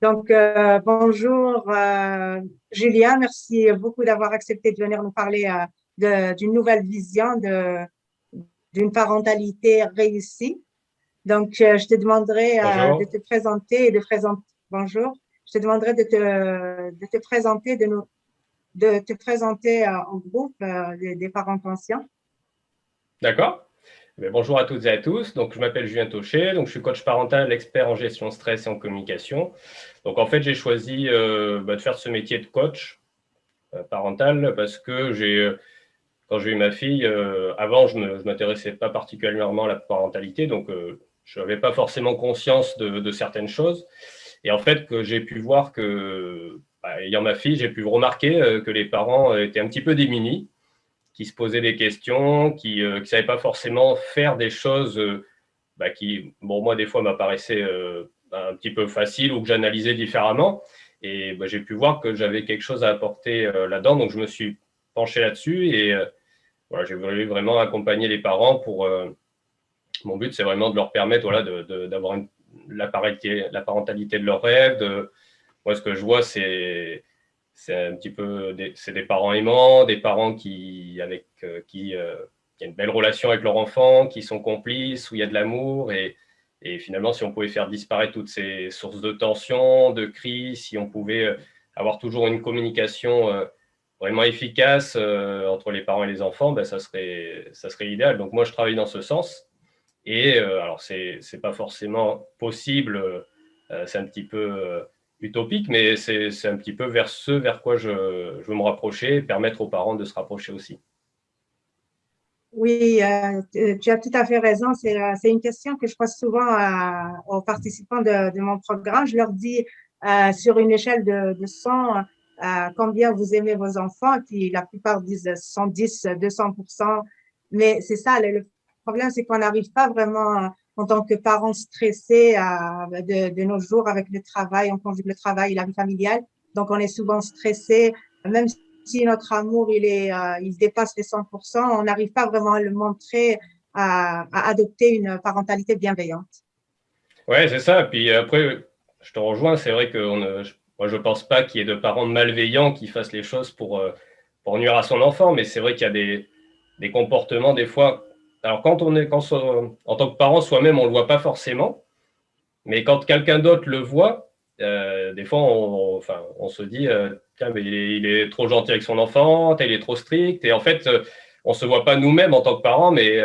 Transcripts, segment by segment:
Donc, bonjour, Julien. Merci beaucoup d'avoir accepté de venir nous parler d'une nouvelle vision d'une parentalité réussie. Donc, je te demanderai de Bonjour. te présenter et de présenter. Bonjour. Je te demanderai de te présenter, de te présenter au groupe des parents conscients. D'accord. Bonjour à toutes et à tous. Donc, je m'appelle Julien Taucher. Donc, je suis coach parental, expert en gestion stress et en communication. Donc, en fait, j'ai choisi de faire ce métier de coach parental parce que quand j'ai eu ma fille, avant, je ne m'intéressais pas particulièrement à la parentalité. Donc, je n'avais pas forcément conscience de certaines choses. Et en fait, que j'ai pu voir que, ayant ma fille, j'ai pu remarquer que les parents étaient un petit peu démunis, qui se posaient des questions, qui ne savaient pas forcément faire des choses qui, bon, moi, des fois, m'apparaissaient un petit peu faciles ou que j'analysais différemment. Et j'ai pu voir que j'avais quelque chose à apporter là-dedans. Donc, je me suis penché là-dessus et voilà, j'ai voulu vraiment accompagner les parents pour. Mon but, c'est vraiment de leur permettre voilà, d'avoir la parentalité de leur rêve. Moi, ce que je vois, c'est un petit peu c'est des parents aimants, des parents qui ont une belle relation avec leur enfant, qui sont complices, où il y a de l'amour. Et finalement, si on pouvait faire disparaître toutes ces sources de tension, de crise, si on pouvait avoir toujours une communication vraiment efficace entre les parents et les enfants, ça serait idéal. Donc moi, je travaille dans ce sens. Et alors, c'est pas forcément possible, c'est un petit peu utopique, mais c'est un petit peu vers vers quoi je veux me rapprocher et permettre aux parents de se rapprocher aussi. Oui, tu as tout à fait raison. C'est une question que je pose souvent aux participants de mon programme. Je leur dis sur une échelle de 100, combien vous aimez vos enfants, puis la plupart disent 110, 200%. Mais c'est ça, le problème, c'est qu'on n'arrive pas vraiment en tant que parents stressés de nos jours avec le travail, on conjugue le travail et la vie familiale. Donc, on est souvent stressé, même si notre amour il dépasse les 100%, on n'arrive pas vraiment à le montrer, à adopter une parentalité bienveillante. Ouais, c'est ça. Puis après, je te rejoins, c'est vrai que moi, je pense pas qu'il y ait de parents malveillants qui fassent les choses pour nuire à son enfant, mais c'est vrai qu'il y a des comportements, des fois. Alors, en tant que parent, soi-même, on le voit pas forcément. Mais quand quelqu'un d'autre le voit, des fois, enfin, on se dit, tiens, mais il est trop gentil avec son enfant, il est trop strict. Et en fait, on ne se voit pas nous-mêmes en tant que parents, mais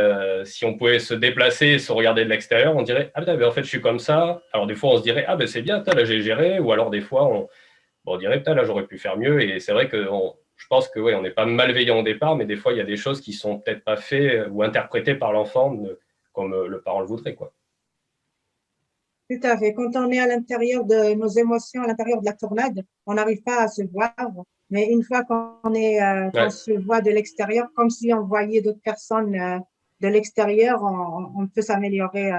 si on pouvait se déplacer et se regarder de l'extérieur, on dirait, ah putain, mais en fait, je suis comme ça. Alors des fois, on se dirait, ah ben c'est bien, là, j'ai géré. Ou alors des fois, on dirait, putain, là, j'aurais pu faire mieux. Et c'est vrai que je pense que ouais, on n'est pas malveillant au départ, mais des fois, il y a des choses qui sont peut-être pas faites ou interprétées par l'enfant comme le parent le voudrait, quoi. Tout à fait. Quand on est à l'intérieur de nos émotions, à l'intérieur de la tornade, on n'arrive pas à se voir. Mais une fois qu'on Ouais. se voit de l'extérieur, comme si on voyait d'autres personnes de l'extérieur, on peut s'améliorer,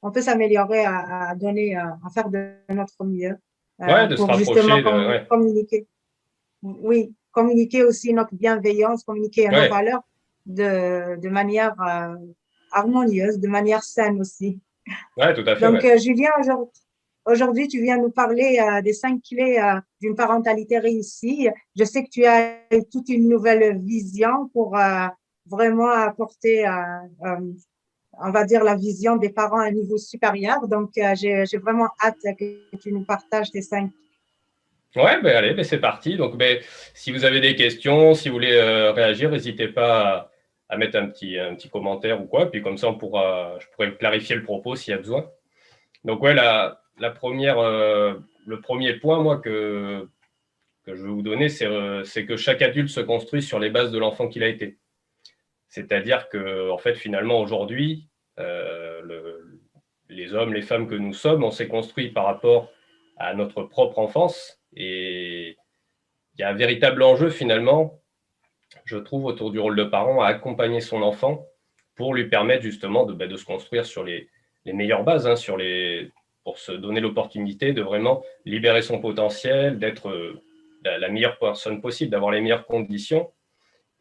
on peut s'améliorer à donner, à faire de notre mieux Ouais, de se pour justement rapprocher ouais. communiquer. Oui, communiquer aussi notre bienveillance, communiquer nos Ouais, valeurs de manière harmonieuse, de manière saine aussi. ouais, tout à fait, Donc, ouais. Julien, aujourd'hui, tu viens nous parler des 5 clés d'une parentalité réussie. Je sais que tu as toute une nouvelle vision pour vraiment apporter, on va dire, la vision des parents à un niveau supérieur. Donc, j'ai vraiment hâte que tu nous partages tes 5. Ouais, ben allez, ben c'est parti. Donc, ben, si vous avez des questions, si vous voulez réagir, n'hésitez pas à mettre un petit commentaire ou quoi. Puis comme ça, je pourrais clarifier le propos s'il y a besoin. Donc, ouais, la première, le premier point, moi, que je vais vous donner, c'est que chaque adulte se construit sur les bases de l'enfant qu'il a été. C'est-à-dire que, en fait, finalement, aujourd'hui, les hommes, les femmes que nous sommes, on s'est construit par rapport à notre propre enfance. Et il y a un véritable enjeu, finalement, je trouve, autour du rôle de parent, à accompagner son enfant pour lui permettre justement de se construire sur les meilleures bases, hein, pour se donner l'opportunité de vraiment libérer son potentiel, d'être la meilleure personne possible, d'avoir les meilleures conditions.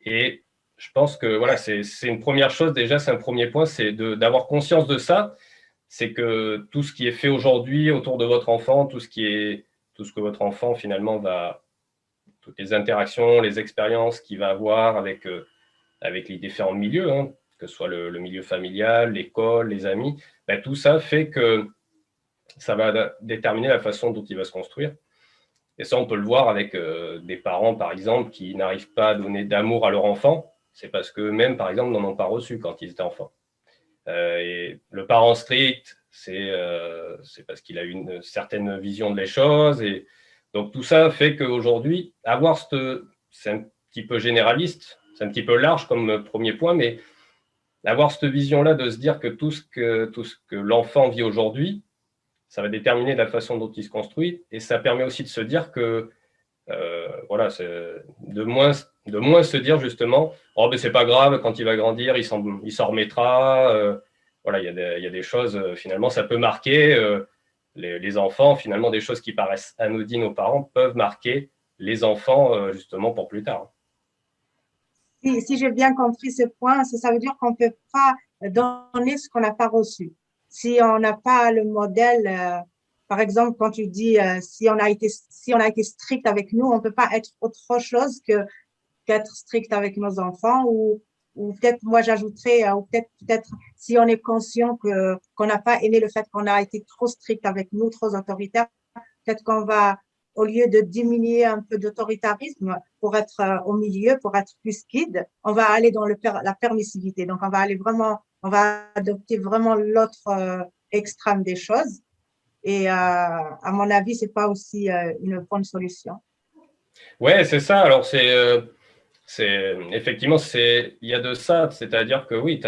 Et je pense que voilà, c'est une première chose déjà, c'est un premier point, c'est d'avoir conscience de ça. c'est que tout ce qui est fait aujourd'hui autour de votre enfant, tout ce que votre enfant finalement toutes les interactions, les expériences qu'il va avoir avec les différents milieux, hein, que ce soit le milieu familial, l'école, les amis, ben, tout ça fait que ça va déterminer la façon dont il va se construire. Et ça, on peut le voir avec des parents, par exemple, qui n'arrivent pas à donner d'amour à leur enfant. C'est parce qu'eux-mêmes, par exemple, n'en ont pas reçu quand ils étaient enfants. Et le parent strict, c'est parce qu'il a une certaine vision de les choses. Et donc, tout ça fait qu'aujourd'hui, c'est un petit peu généraliste, c'est un petit peu large comme premier point, mais avoir cette vision-là de se dire que tout ce que l'enfant vit aujourd'hui, ça va déterminer la façon dont il se construit. Et ça permet aussi de se dire que, voilà, de moins se dire justement, oh, ben c'est pas grave, quand il va grandir, il s'en remettra. Voilà, il y a des choses, finalement, ça peut marquer les enfants, finalement, des choses qui paraissent anodines aux parents peuvent marquer les enfants, justement, pour plus tard. Si j'ai bien compris ce point, ça veut dire qu'on ne peut pas donner ce qu'on n'a pas reçu. Si on n'a pas le modèle, par exemple, quand tu dis si on a été strict avec nous, on ne peut pas être autre chose qu'être strict avec nos enfants ou peut-être, moi j'ajouterais, ou peut-être si on est conscient qu'on n'a pas aimé le fait qu'on a été trop strict avec nous, trop autoritaire, peut-être qu'on va, au lieu de diminuer un peu d'autoritarisme pour être au milieu, pour être plus guide, on va aller dans la permissivité. Donc, on va adopter vraiment l'autre extrême des choses. Et à mon avis, c'est pas aussi une bonne solution. Ouais, c'est ça. Alors, effectivement, il y a de ça. C'est-à-dire que oui,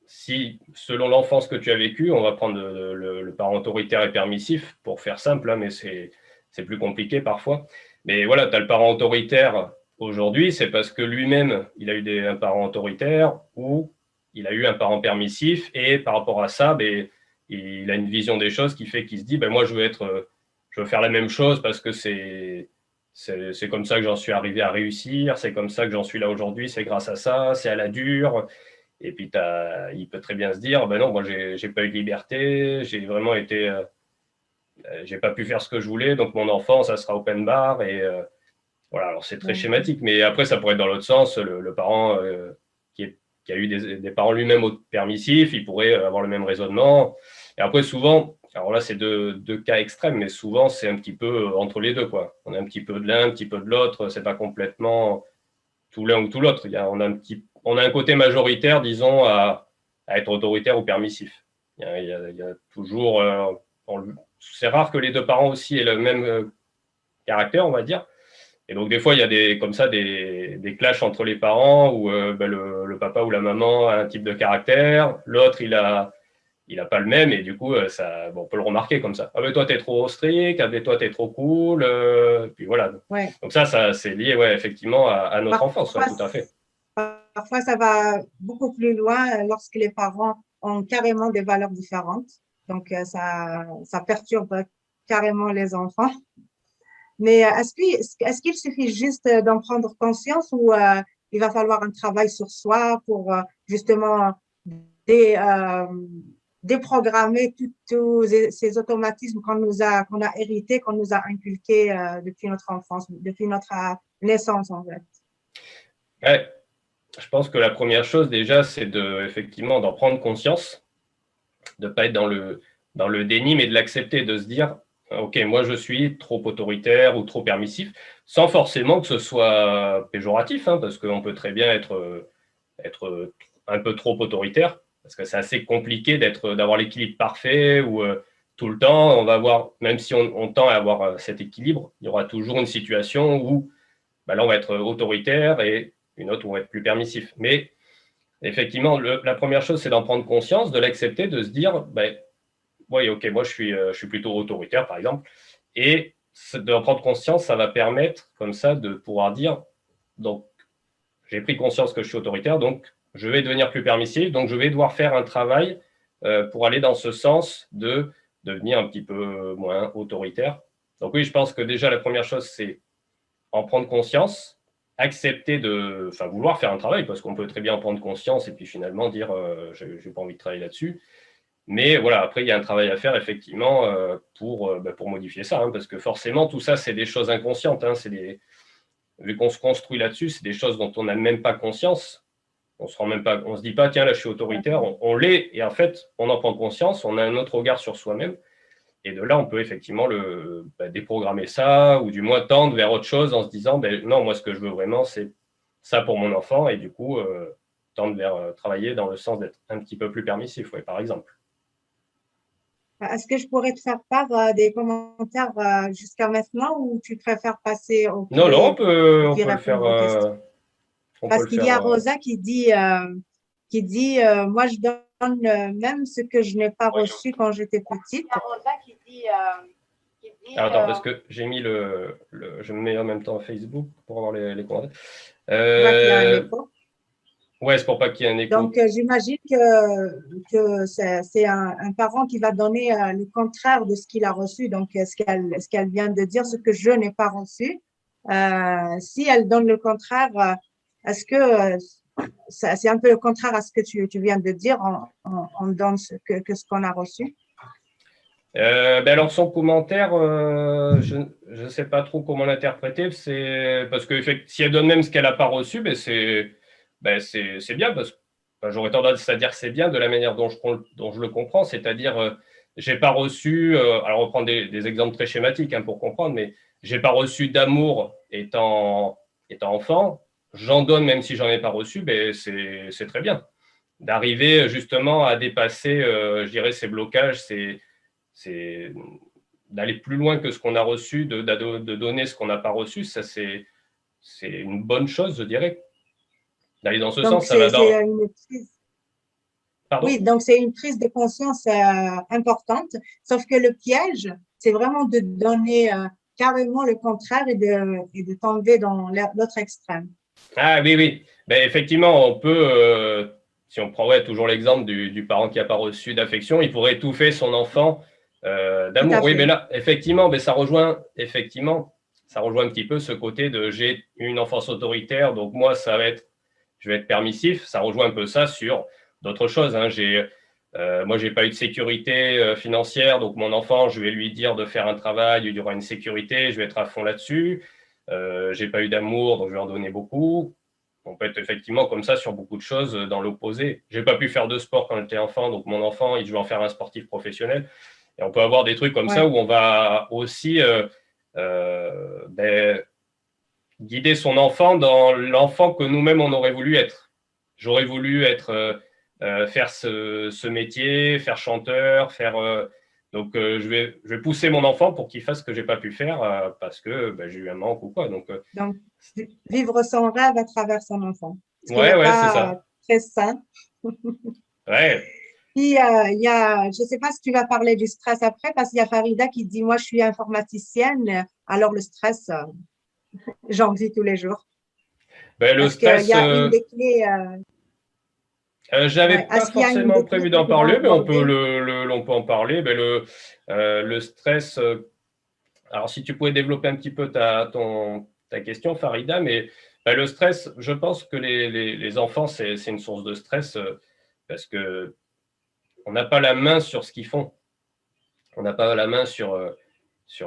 si, selon l'enfance que tu as vécue, on va prendre le parent autoritaire et permissif, pour faire simple, hein, mais c'est plus compliqué parfois. Mais voilà, tu as le parent autoritaire aujourd'hui, c'est parce que lui-même, il a eu un parent autoritaire ou il a eu un parent permissif, et par rapport à ça, ben, il a une vision des choses qui fait qu'il se dit, ben, moi, je veux faire la même chose parce que c'est comme ça que j'en suis arrivé à réussir, c'est comme ça que j'en suis là aujourd'hui, c'est grâce à ça, c'est à la dure. Et puis, il peut très bien se dire, ben non, moi, j'ai pas eu de liberté, j'ai vraiment j'ai pas pu faire ce que je voulais, donc mon enfant, ça sera open bar. Et voilà, alors c'est très schématique, mais après, ça pourrait être dans l'autre sens. Le parent qui a eu des parents lui-même permissifs, il pourrait avoir le même raisonnement. Et après, souvent, alors là, c'est deux cas extrêmes, mais souvent, c'est un petit peu entre les deux, quoi. On a un petit peu de l'un, un petit peu de l'autre, c'est pas complètement tout l'un ou tout l'autre. On a un côté majoritaire, disons, à être autoritaire ou permissif. Il y a toujours. C'est rare que les deux parents aussi aient le même caractère, on va dire. Et donc, des fois, il y a comme ça des clashs entre les parents où ben, le papa ou la maman a un type de caractère, l'autre, il a pas le même, et du coup, on peut le remarquer comme ça. Ah ben toi, t'es trop strict, ah ben toi, t'es trop cool, puis voilà. Ouais. Donc ça c'est lié, ouais, effectivement, à notre enfance, ouais, tout à fait. Parfois, ça va beaucoup plus loin lorsque les parents ont carrément des valeurs différentes. Donc, ça perturbe carrément les enfants. Mais est-ce qu'il suffit juste d'en prendre conscience ou il va falloir un travail sur soi pour justement dé, euh, déprogrammer tous ces automatismes qu'on a hérités, qu'on nous a inculqués depuis notre enfance, depuis notre naissance en fait? Ouais, je pense que la première chose déjà, c'est effectivement d'en prendre conscience, de ne pas être dans le déni, mais de l'accepter, de se dire, ok, moi je suis trop autoritaire ou trop permissif, sans forcément que ce soit péjoratif, hein, parce qu'on peut très bien être un peu trop autoritaire, parce que c'est assez compliqué d'avoir l'équilibre parfait, ou tout le temps, on va avoir, même si on tend à avoir cet équilibre, il y aura toujours une situation où bah là, on va être autoritaire et une autre où on va être plus permissif. Mais effectivement, la première chose, c'est d'en prendre conscience, de l'accepter, de se dire, ben, oui, ok, moi je suis plutôt autoritaire, par exemple. Et d'en prendre conscience, ça va permettre, comme ça, de pouvoir dire, donc, j'ai pris conscience que je suis autoritaire, donc je vais devenir plus permissif, donc je vais devoir faire un travail pour aller dans ce sens de devenir un petit peu moins autoritaire. Donc oui, je pense que déjà, la première chose, c'est en prendre conscience, accepter vouloir faire un travail, parce qu'on peut très bien en prendre conscience et puis finalement dire, j'ai pas envie de travailler là-dessus. Mais voilà, après, il y a un travail à faire, effectivement, pour modifier ça, hein, parce que forcément, tout ça, c'est des choses inconscientes. Hein, vu qu'on se construit là-dessus, c'est des choses dont on n'a même pas conscience. On se dit pas, tiens, là, je suis autoritaire. On l'est, et en fait, on en prend conscience, on a un autre regard sur soi-même. Et de là, on peut effectivement déprogrammer ça, ou du moins tendre vers autre chose en se disant, non, moi, ce que je veux vraiment, c'est ça pour mon enfant, et du coup, tendre vers travailler dans le sens d'être un petit peu plus permissif, ouais, par exemple. Est-ce que je pourrais te faire part des commentaires jusqu'à maintenant ou tu préfères passer aux Non, non, qui on peut le faire. répondent aux questions? On peut Parce le qu'il y faire. a Rosa qui dit moi, je donne même ce que je n'ai pas reçu quand j'étais petite. Il y a Rosa qui dit Alors, attends, parce que j'ai mis je me mets en même temps à Facebook pour avoir les commentaires. tu vois qu'il y a un écho. Ouais, c'est pour pas qu'il y ait un écho. Donc, j'imagine que c'est un parent qui va donner le contraire de ce qu'il a reçu. Donc, ce qu'elle vient de dire, ce que je n'ai pas reçu. Si elle donne le contraire, est-ce que c'est un peu le contraire à ce que tu viens de dire, on donne ce qu'on a reçu? Alors, son commentaire, je ne sais pas trop comment l'interpréter. C'est parce que si elle donne même ce qu'elle n'a pas reçu, c'est bien. Parce que j'aurais tendance à dire c'est bien de la manière dont je le comprends. C'est-à-dire, j'ai pas reçu, alors on prend des exemples très schématiques hein, pour comprendre, mais j'ai pas reçu d'amour étant enfant. J'en donne même si j'en ai pas reçu, c'est très bien. D'arriver justement à dépasser, je dirais, ces blocages, c'est d'aller plus loin que ce qu'on a reçu, de donner ce qu'on n'a pas reçu. Ça, c'est une bonne chose, je dirais. D'aller dans ce Donc, sens, ça va dans… une prise. Pardon? Oui, donc c'est une prise de conscience importante. Sauf que le piège, c'est vraiment de donner carrément le contraire et de tomber dans l'autre extrême. Ah oui, oui. Effectivement, on peut, si on prend toujours l'exemple du parent qui n'a pas reçu d'affection, il pourrait étouffer son enfant Tout d'amour. à Oui, mais fait. là, effectivement, ça rejoint un petit peu ce côté de j'ai une enfance autoritaire, donc moi, je vais être permissif. Ça rejoint un peu ça sur d'autres choses. Hein. Moi, j'ai pas eu de sécurité financière, donc mon enfant, je vais lui dire de faire un travail, il y aura une sécurité, je vais être à fond là-dessus. J'ai pas eu d'amour, donc je vais en donner beaucoup. On peut être effectivement comme ça sur beaucoup de choses dans l'opposé. J'ai pas pu faire de sport quand j'étais enfant, donc mon enfant, je vais en faire un sportif professionnel. Et on peut avoir des trucs comme ça Ouais. où on va aussi guider son enfant dans l'enfant que nous-mêmes on aurait voulu être. J'aurais voulu faire ce métier, faire chanteur, donc je vais pousser mon enfant pour qu'il fasse ce que j'ai pas pu faire parce que j'ai eu un manque ou quoi. Donc vivre son rêve à travers son enfant, ce qui n'est ouais, c'est pas ça. très sain. Ouais. Puis, je ne sais pas si tu vas parler du stress après, parce qu'il y a Farida qui dit, moi, je suis informaticienne, alors le stress, j'en vis tous les jours. Le Est-ce qu'il stress, y a une des clés, j'avais pas est-ce qu'il y a une des forcément clés prévu que d'en tu vas parler, mais on peut aborder? on peut en parler. Le stress. Alors, si tu pouvais développer un petit peu ta question, Farida, mais le stress, je pense que les enfants, c'est une source de stress parce que on n'a pas la main sur ce qu'ils font. On n'a pas la main sur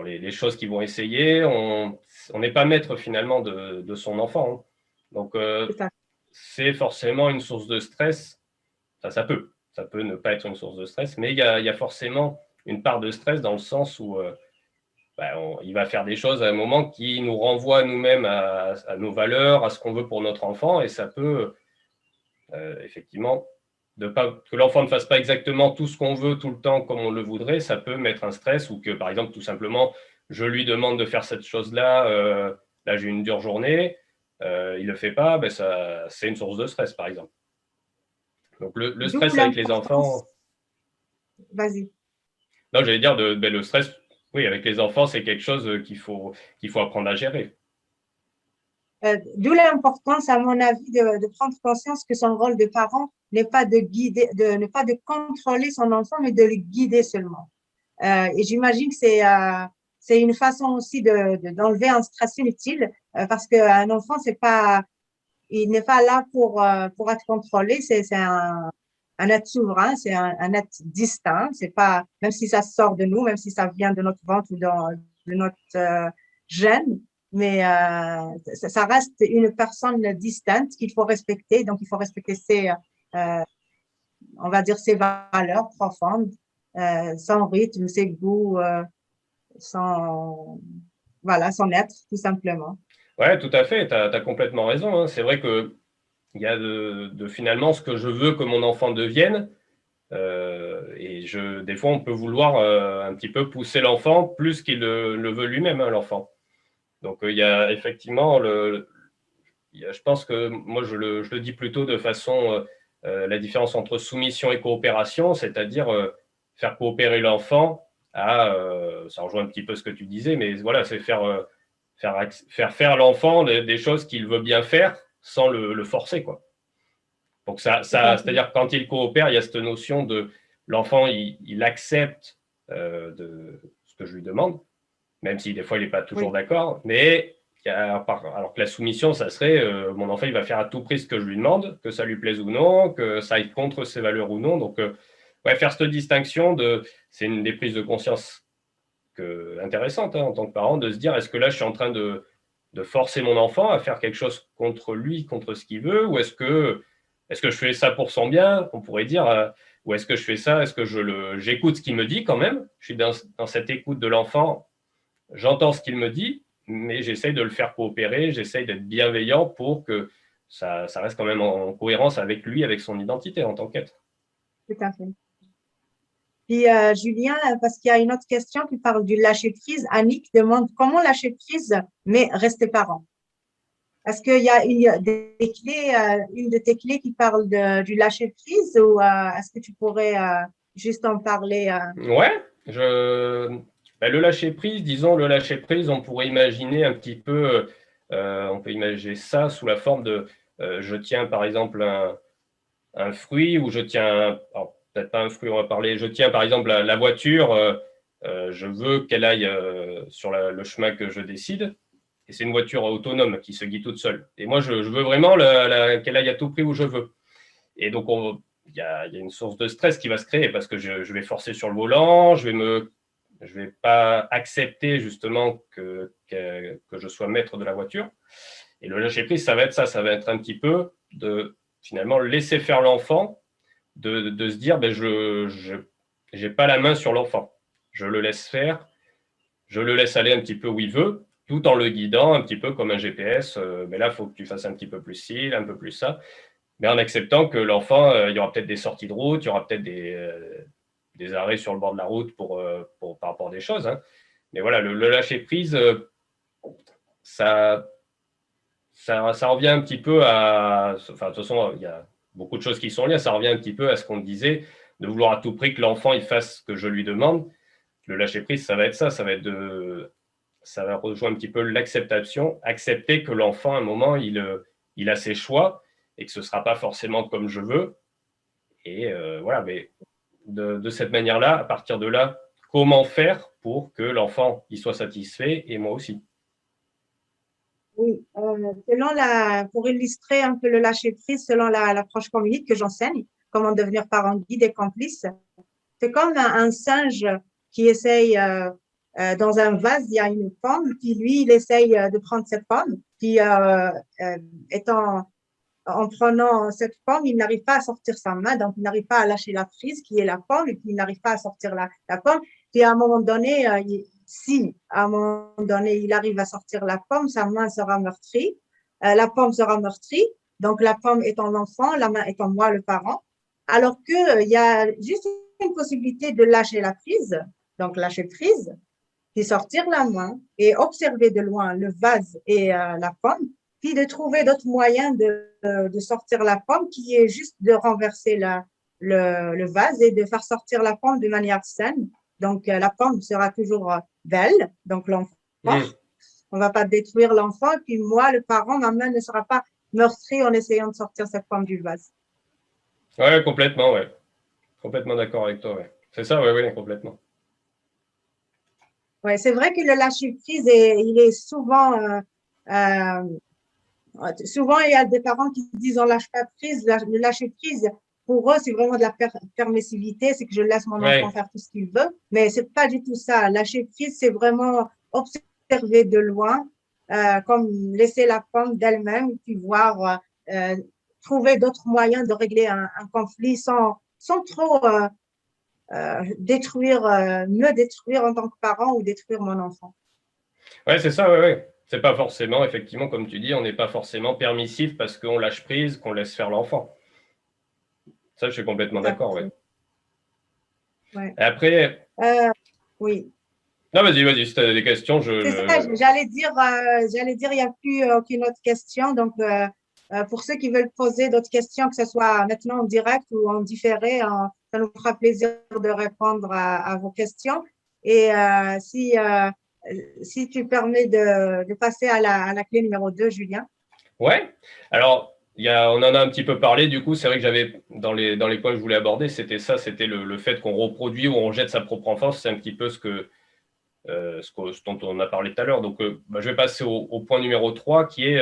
les choses qu'ils vont essayer. On n'est pas maître finalement de son enfant. Hein. Donc, C'est ça. c'est forcément une source de stress. Ça peut ne pas être une source de stress, mais il y a forcément une part de stress dans le sens où il va faire des choses à un moment qui nous renvoient à nous-mêmes, à nos valeurs, à ce qu'on veut pour notre enfant, et ça peut effectivement, que l'enfant ne fasse pas exactement tout ce qu'on veut tout le temps comme on le voudrait, ça peut mettre un stress, ou que par exemple, tout simplement, je lui demande de faire cette chose-là, là j'ai une dure journée, il ne le fait pas, c'est une source de stress par exemple. Donc le D'où stress avec les l'importance. enfants… Vas-y. Non, j'allais dire, le stress, oui, avec les enfants, c'est quelque chose qu'il faut apprendre à gérer. D'où l'importance, à mon avis, de prendre conscience que son rôle de parent n'est pas de guider, ne pas de contrôler son enfant, mais de le guider seulement. Et j'imagine que c'est une façon aussi d'enlever un stress inutile, parce qu'un enfant, il n'est pas là pour être contrôlé, c'est un un être souverain, c'est un être distinct. C'est pas, même si ça sort de nous, même si ça vient de notre ventre ou de notre gène, mais ça reste une personne distincte qu'il faut respecter. Donc, il faut respecter on va dire, ses valeurs profondes, son rythme, ses goûts, voilà, son être, tout simplement. Ouais, tout à fait, tu as complètement raison, hein. C'est vrai que il y a finalement ce que je veux que mon enfant devienne. Et des fois, on peut vouloir un petit peu pousser l'enfant plus qu'il le veut lui-même, hein, l'enfant. Donc, il y a effectivement, je pense que moi, je le dis plutôt de façon, la différence entre soumission et coopération, c'est-à-dire faire coopérer l'enfant ça rejoint un petit peu ce que tu disais, mais voilà, c'est faire l'enfant des choses qu'il veut bien faire sans le forcer, quoi. Donc c'est-à-dire que quand il coopère, il y a cette notion de l'enfant, il accepte de ce que je lui demande, même si des fois il n'est pas toujours d'accord, mais alors que la soumission, ça serait mon enfant, il va faire à tout prix ce que je lui demande, que ça lui plaise ou non, que ça aille contre ses valeurs ou non. Donc, ouais, faire cette distinction, c'est une des prises de conscience intéressantes, hein, en tant que parent, de se dire, est-ce que là, je suis en train de forcer mon enfant à faire quelque chose contre lui, contre ce qu'il veut, ou est-ce que je fais ça pour son bien, on pourrait dire, ou est-ce que je fais ça, est-ce que j'écoute ce qu'il me dit quand même, je suis dans cette écoute de l'enfant, j'entends ce qu'il me dit, mais j'essaye de le faire coopérer, j'essaye d'être bienveillant pour que ça reste quand même en cohérence avec lui, avec son identité en tant qu'être. Tout à fait. Puis, Julien, parce qu'il y a une autre question qui parle du lâcher-prise. Annick demande comment lâcher prise, mais rester parent. Est-ce qu'il y a des clés, une de tes clés qui parle du lâcher-prise ou est-ce que tu pourrais juste en parler? Ouais, le lâcher-prise, disons, le lâcher-prise, on pourrait imaginer un petit peu, on peut imaginer ça sous la forme de, je tiens par exemple un fruit ou je tiens, peut-être pas un fruit, on va parler, je tiens par exemple la voiture, je veux qu'elle aille sur le chemin que je décide. Et c'est une voiture autonome qui se guide toute seule. Et moi, je veux vraiment qu'elle aille à tout prix où je veux. Et donc, il y a une source de stress qui va se créer parce que je vais forcer sur le volant, je vais pas accepter justement que je sois maître de la voiture. Et le lâcher prise, ça va être ça, ça va être un petit peu de finalement laisser faire l'enfant, de se dire, je n'ai pas la main sur l'enfant. Je le laisse faire, je le laisse aller un petit peu où il veut, tout en le guidant un petit peu comme un GPS. Mais là, il faut que tu fasses un petit peu plus ci, un peu plus ça. Mais en acceptant que l'enfant, il y aura peut-être des sorties de route, il y aura peut-être des arrêts sur le bord de la route par rapport à des choses. Hein. Mais voilà, le lâcher prise, ça revient un petit peu à. Enfin, de toute façon, il y a beaucoup de choses qui sont liées. Ça revient un petit peu à ce qu'on disait, de vouloir à tout prix que l'enfant il fasse ce que je lui demande. Le lâcher prise, ça va être ça. Ça va rejoindre un petit peu l'acceptation. Accepter que l'enfant, à un moment, il a ses choix et que ce ne sera pas forcément comme je veux. Et voilà, mais de cette manière-là, à partir de là, comment faire pour que l'enfant il soit satisfait et moi aussi. Oui, pour illustrer un peu le lâcher-prise, selon l'approche communique que j'enseigne, comment devenir parent guide et complice, c'est comme un singe qui essaye, dans un vase, il y a une pomme, puis lui, il essaye de prendre cette pomme, puis en prenant cette pomme, il n'arrive pas à sortir sa main, donc il n'arrive pas à lâcher la prise qui est la pomme, et puis il n'arrive pas à sortir la pomme. Puis à un moment donné, si à un moment donné il arrive à sortir la pomme, sa main sera meurtrie, la pomme sera meurtrie, donc la pomme est en l'enfant, la main est en moi, le parent, alors qu'il y a juste une possibilité de lâcher la prise, donc lâcher prise, puis sortir la main et observer de loin le vase et la pomme, puis de trouver d'autres moyens de sortir la pomme, qui est juste de renverser le vase et de faire sortir la pomme de manière saine. Donc, la pomme sera toujours belle, donc l'enfant. On ne va pas détruire l'enfant. Puis moi, le parent, ma main ne sera pas meurtrie en essayant de sortir cette pomme du vase. Ouais, complètement, ouais. Complètement d'accord avec toi, ouais. C'est ça, ouais, complètement. Ouais, c'est vrai que le lâcher-prise, il est souvent souvent, il y a des parents qui disent on lâche pas prise, le lâcher prise, pour eux, c'est vraiment de la permissivité, c'est que je laisse mon enfant Ouais. faire tout ce qu'il veut, mais c'est pas du tout ça. Lâcher prise, c'est vraiment observer de loin, comme laisser la femme d'elle-même, puis voir, trouver d'autres moyens de régler un conflit sans trop détruire, me détruire en tant que parent ou détruire mon enfant. Ouais, c'est ça, ouais, ouais. C'est pas forcément, effectivement, comme tu dis, on n'est pas forcément permissif parce qu'on lâche prise, qu'on laisse faire l'enfant. Ça, je suis complètement d'accord, ouais. Exactement. Ouais. Et après, Oui. non, vas-y, si tu as des questions, C'est ça, j'allais dire, il n'y a plus aucune autre question. Donc, pour ceux qui veulent poser d'autres questions, que ce soit maintenant en direct ou en différé, ça nous fera plaisir de répondre à vos questions. Et si tu permets de passer à la clé numéro 2, Julien. ouais. Alors, on en a un petit peu parlé, du coup, c'est vrai que j'avais, dans les points que je voulais aborder, c'était ça, c'était le fait qu'on reproduit ou on jette sa propre enfance, c'est un petit peu ce dont on a parlé tout à l'heure. Donc, je vais passer au point numéro 3 qui est,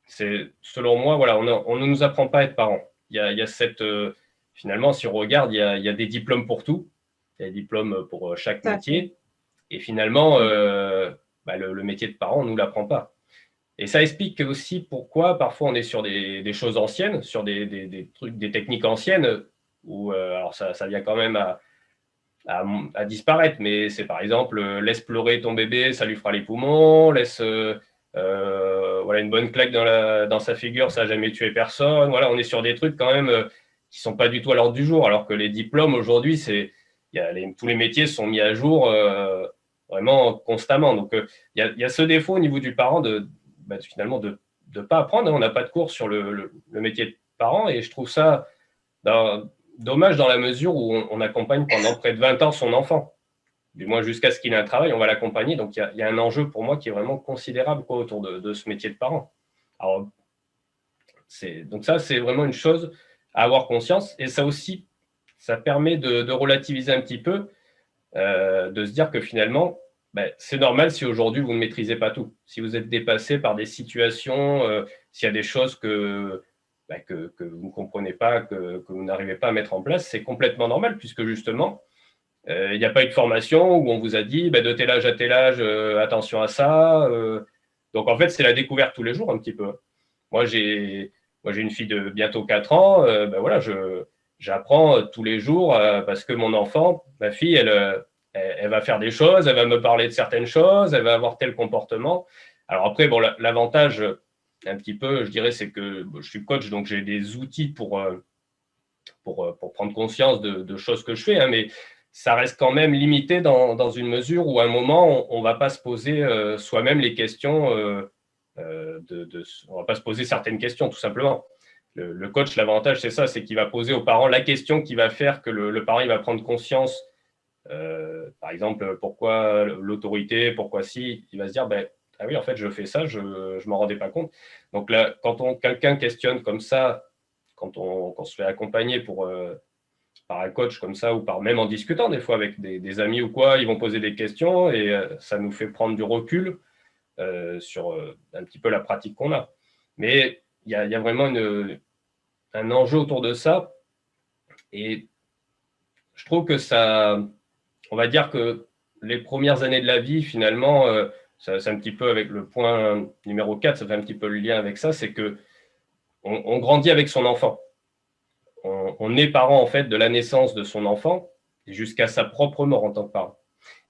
c'est selon moi, voilà, on ne nous apprend pas à être parent. Il y a cette, finalement, si on regarde, il y a des diplômes pour tout. Il y a des diplômes pour chaque Tout à fait. métier. Et finalement, Mhm. le métier de parent, on ne nous l'apprend pas. Et ça explique aussi pourquoi parfois on est sur des choses anciennes, sur des trucs, des techniques anciennes, où alors ça vient quand même à disparaître, mais c'est par exemple laisse pleurer ton bébé, ça lui fera les poumons, laisse voilà, une bonne claque dans sa figure, ça n'a jamais tué personne. Voilà, on est sur des trucs quand même qui sont pas du tout à l'ordre du jour, alors que les diplômes aujourd'hui, tous les métiers sont mis à jour vraiment constamment. Donc il y a ce défaut au niveau du parent finalement de ne pas apprendre. On n'a pas de cours sur le métier de parent et je trouve ça dommage dans la mesure où on accompagne pendant près de 20 ans son enfant. Du moins jusqu'à ce qu'il ait un travail, on va l'accompagner. Donc il y a un enjeu pour moi qui est vraiment considérable autour de ce métier de parent. Alors, donc ça, c'est vraiment une chose à avoir conscience. Et ça aussi, ça permet de relativiser un petit peu, de se dire que finalement, c'est normal si aujourd'hui vous ne maîtrisez pas tout. Si vous êtes dépassé par des situations, s'il y a des choses que vous ne comprenez pas, que vous n'arrivez pas à mettre en place, c'est complètement normal puisque justement, il n'y a pas eu de formation où on vous a dit de tel âge à tel âge, attention à ça. Donc en fait, c'est la découverte tous les jours un petit peu. Moi, j'ai une fille de bientôt 4 ans. Voilà, j'apprends tous les jours parce que mon enfant, ma fille, elle va faire des choses, elle va me parler de certaines choses, elle va avoir tel comportement. Alors après, bon, l'avantage, un petit peu, je dirais, c'est que je suis coach, donc j'ai des outils pour prendre conscience de choses que je fais, hein, mais ça reste quand même limité dans une mesure où à un moment, on ne va pas se poser soi-même les questions, on ne va pas se poser certaines questions, tout simplement. Le coach, l'avantage, c'est ça, c'est qu'il va poser aux parents la question qui va faire que le parent il va prendre conscience, par exemple, pourquoi l'autorité, pourquoi si, il va se dire, ah oui, en fait, je fais ça, je ne m'en rendais pas compte. Donc là, quand quelqu'un questionne comme ça, quand on se fait accompagner par un coach comme ça, ou même en discutant des fois avec des amis ou quoi, ils vont poser des questions et ça nous fait prendre du recul sur un petit peu la pratique qu'on a. Mais il y a vraiment un enjeu autour de ça et je trouve que ça, on va dire que les premières années de la vie, finalement, c'est un petit peu avec le point numéro 4, ça fait un petit peu le lien avec ça, c'est que on grandit avec son enfant. On est parent en fait de la naissance de son enfant jusqu'à sa propre mort en tant que parent.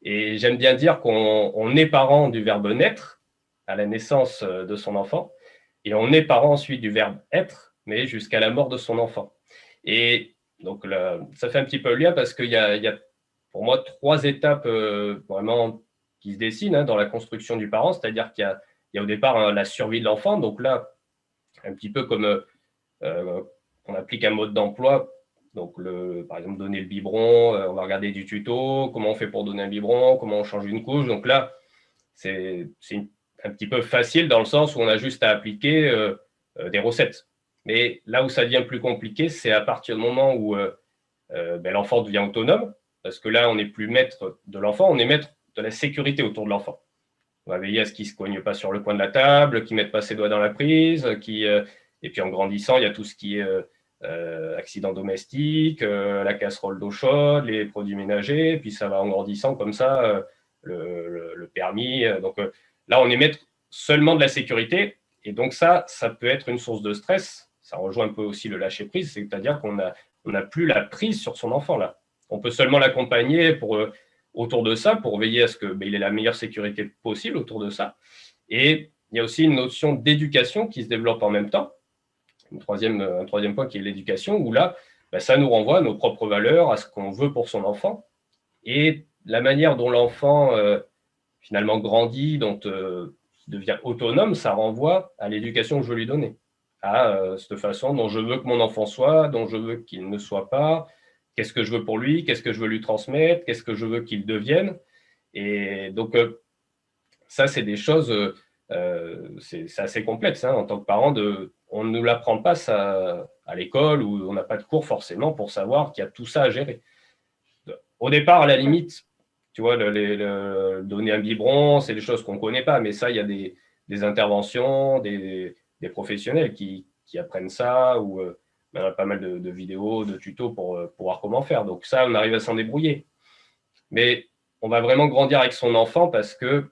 Et j'aime bien dire qu'on est parent du verbe naître à la naissance de son enfant et on est parent ensuite du verbe être, mais jusqu'à la mort de son enfant. Et donc là, ça fait un petit peu le lien parce qu'il y a pour moi 3 étapes vraiment qui se dessinent dans la construction du parent, c'est-à-dire qu'il y a au départ la survie de l'enfant, donc là, un petit peu comme on applique un mode d'emploi. Donc, par exemple, donner le biberon, on va regarder du tuto, comment on fait pour donner un biberon, comment on change une couche. Donc là, c'est un petit peu facile dans le sens où on a juste à appliquer des recettes. Mais là où ça devient plus compliqué, c'est à partir du moment où l'enfant devient autonome, parce que là, on n'est plus maître de l'enfant, on est maître de la sécurité autour de l'enfant. On va veiller à ce qu'il ne se cogne pas sur le coin de la table, qu'il ne mette pas ses doigts dans la prise, et puis en grandissant, il y a tout ce qui est accidents domestiques, la casserole d'eau chaude, les produits ménagers, puis ça va en grandissant comme ça, le permis. Donc là, on émet seulement de la sécurité, et donc ça peut être une source de stress. Ça rejoint un peu aussi le lâcher-prise, c'est-à-dire qu'on n'a plus la prise sur son enfant là. On peut seulement l'accompagner autour de ça, pour veiller à ce qu'il ait la meilleure sécurité possible autour de ça. Et il y a aussi une notion d'éducation qui se développe en même temps. Un troisième point qui est l'éducation, où là, ça nous renvoie à nos propres valeurs, à ce qu'on veut pour son enfant. Et la manière dont l'enfant finalement grandit, dont devient autonome, ça renvoie à l'éducation que je veux lui donner, à cette façon dont je veux que mon enfant soit, dont je veux qu'il ne soit pas, qu'est-ce que je veux pour lui, qu'est-ce que je veux lui transmettre, qu'est-ce que je veux qu'il devienne. Et donc, ça, c'est des choses, c'est assez complexe en tant que parent. On ne nous l'apprend pas ça, à l'école, où on n'a pas de cours forcément pour savoir qu'il y a tout ça à gérer. Au départ, à la limite, tu vois, donner un biberon, c'est des choses qu'on ne connaît pas, mais ça, il y a des interventions, des professionnels qui apprennent ça, ou on a pas mal de vidéos, de tutos pour voir comment faire. Donc ça, on arrive à s'en débrouiller. Mais on va vraiment grandir avec son enfant, parce que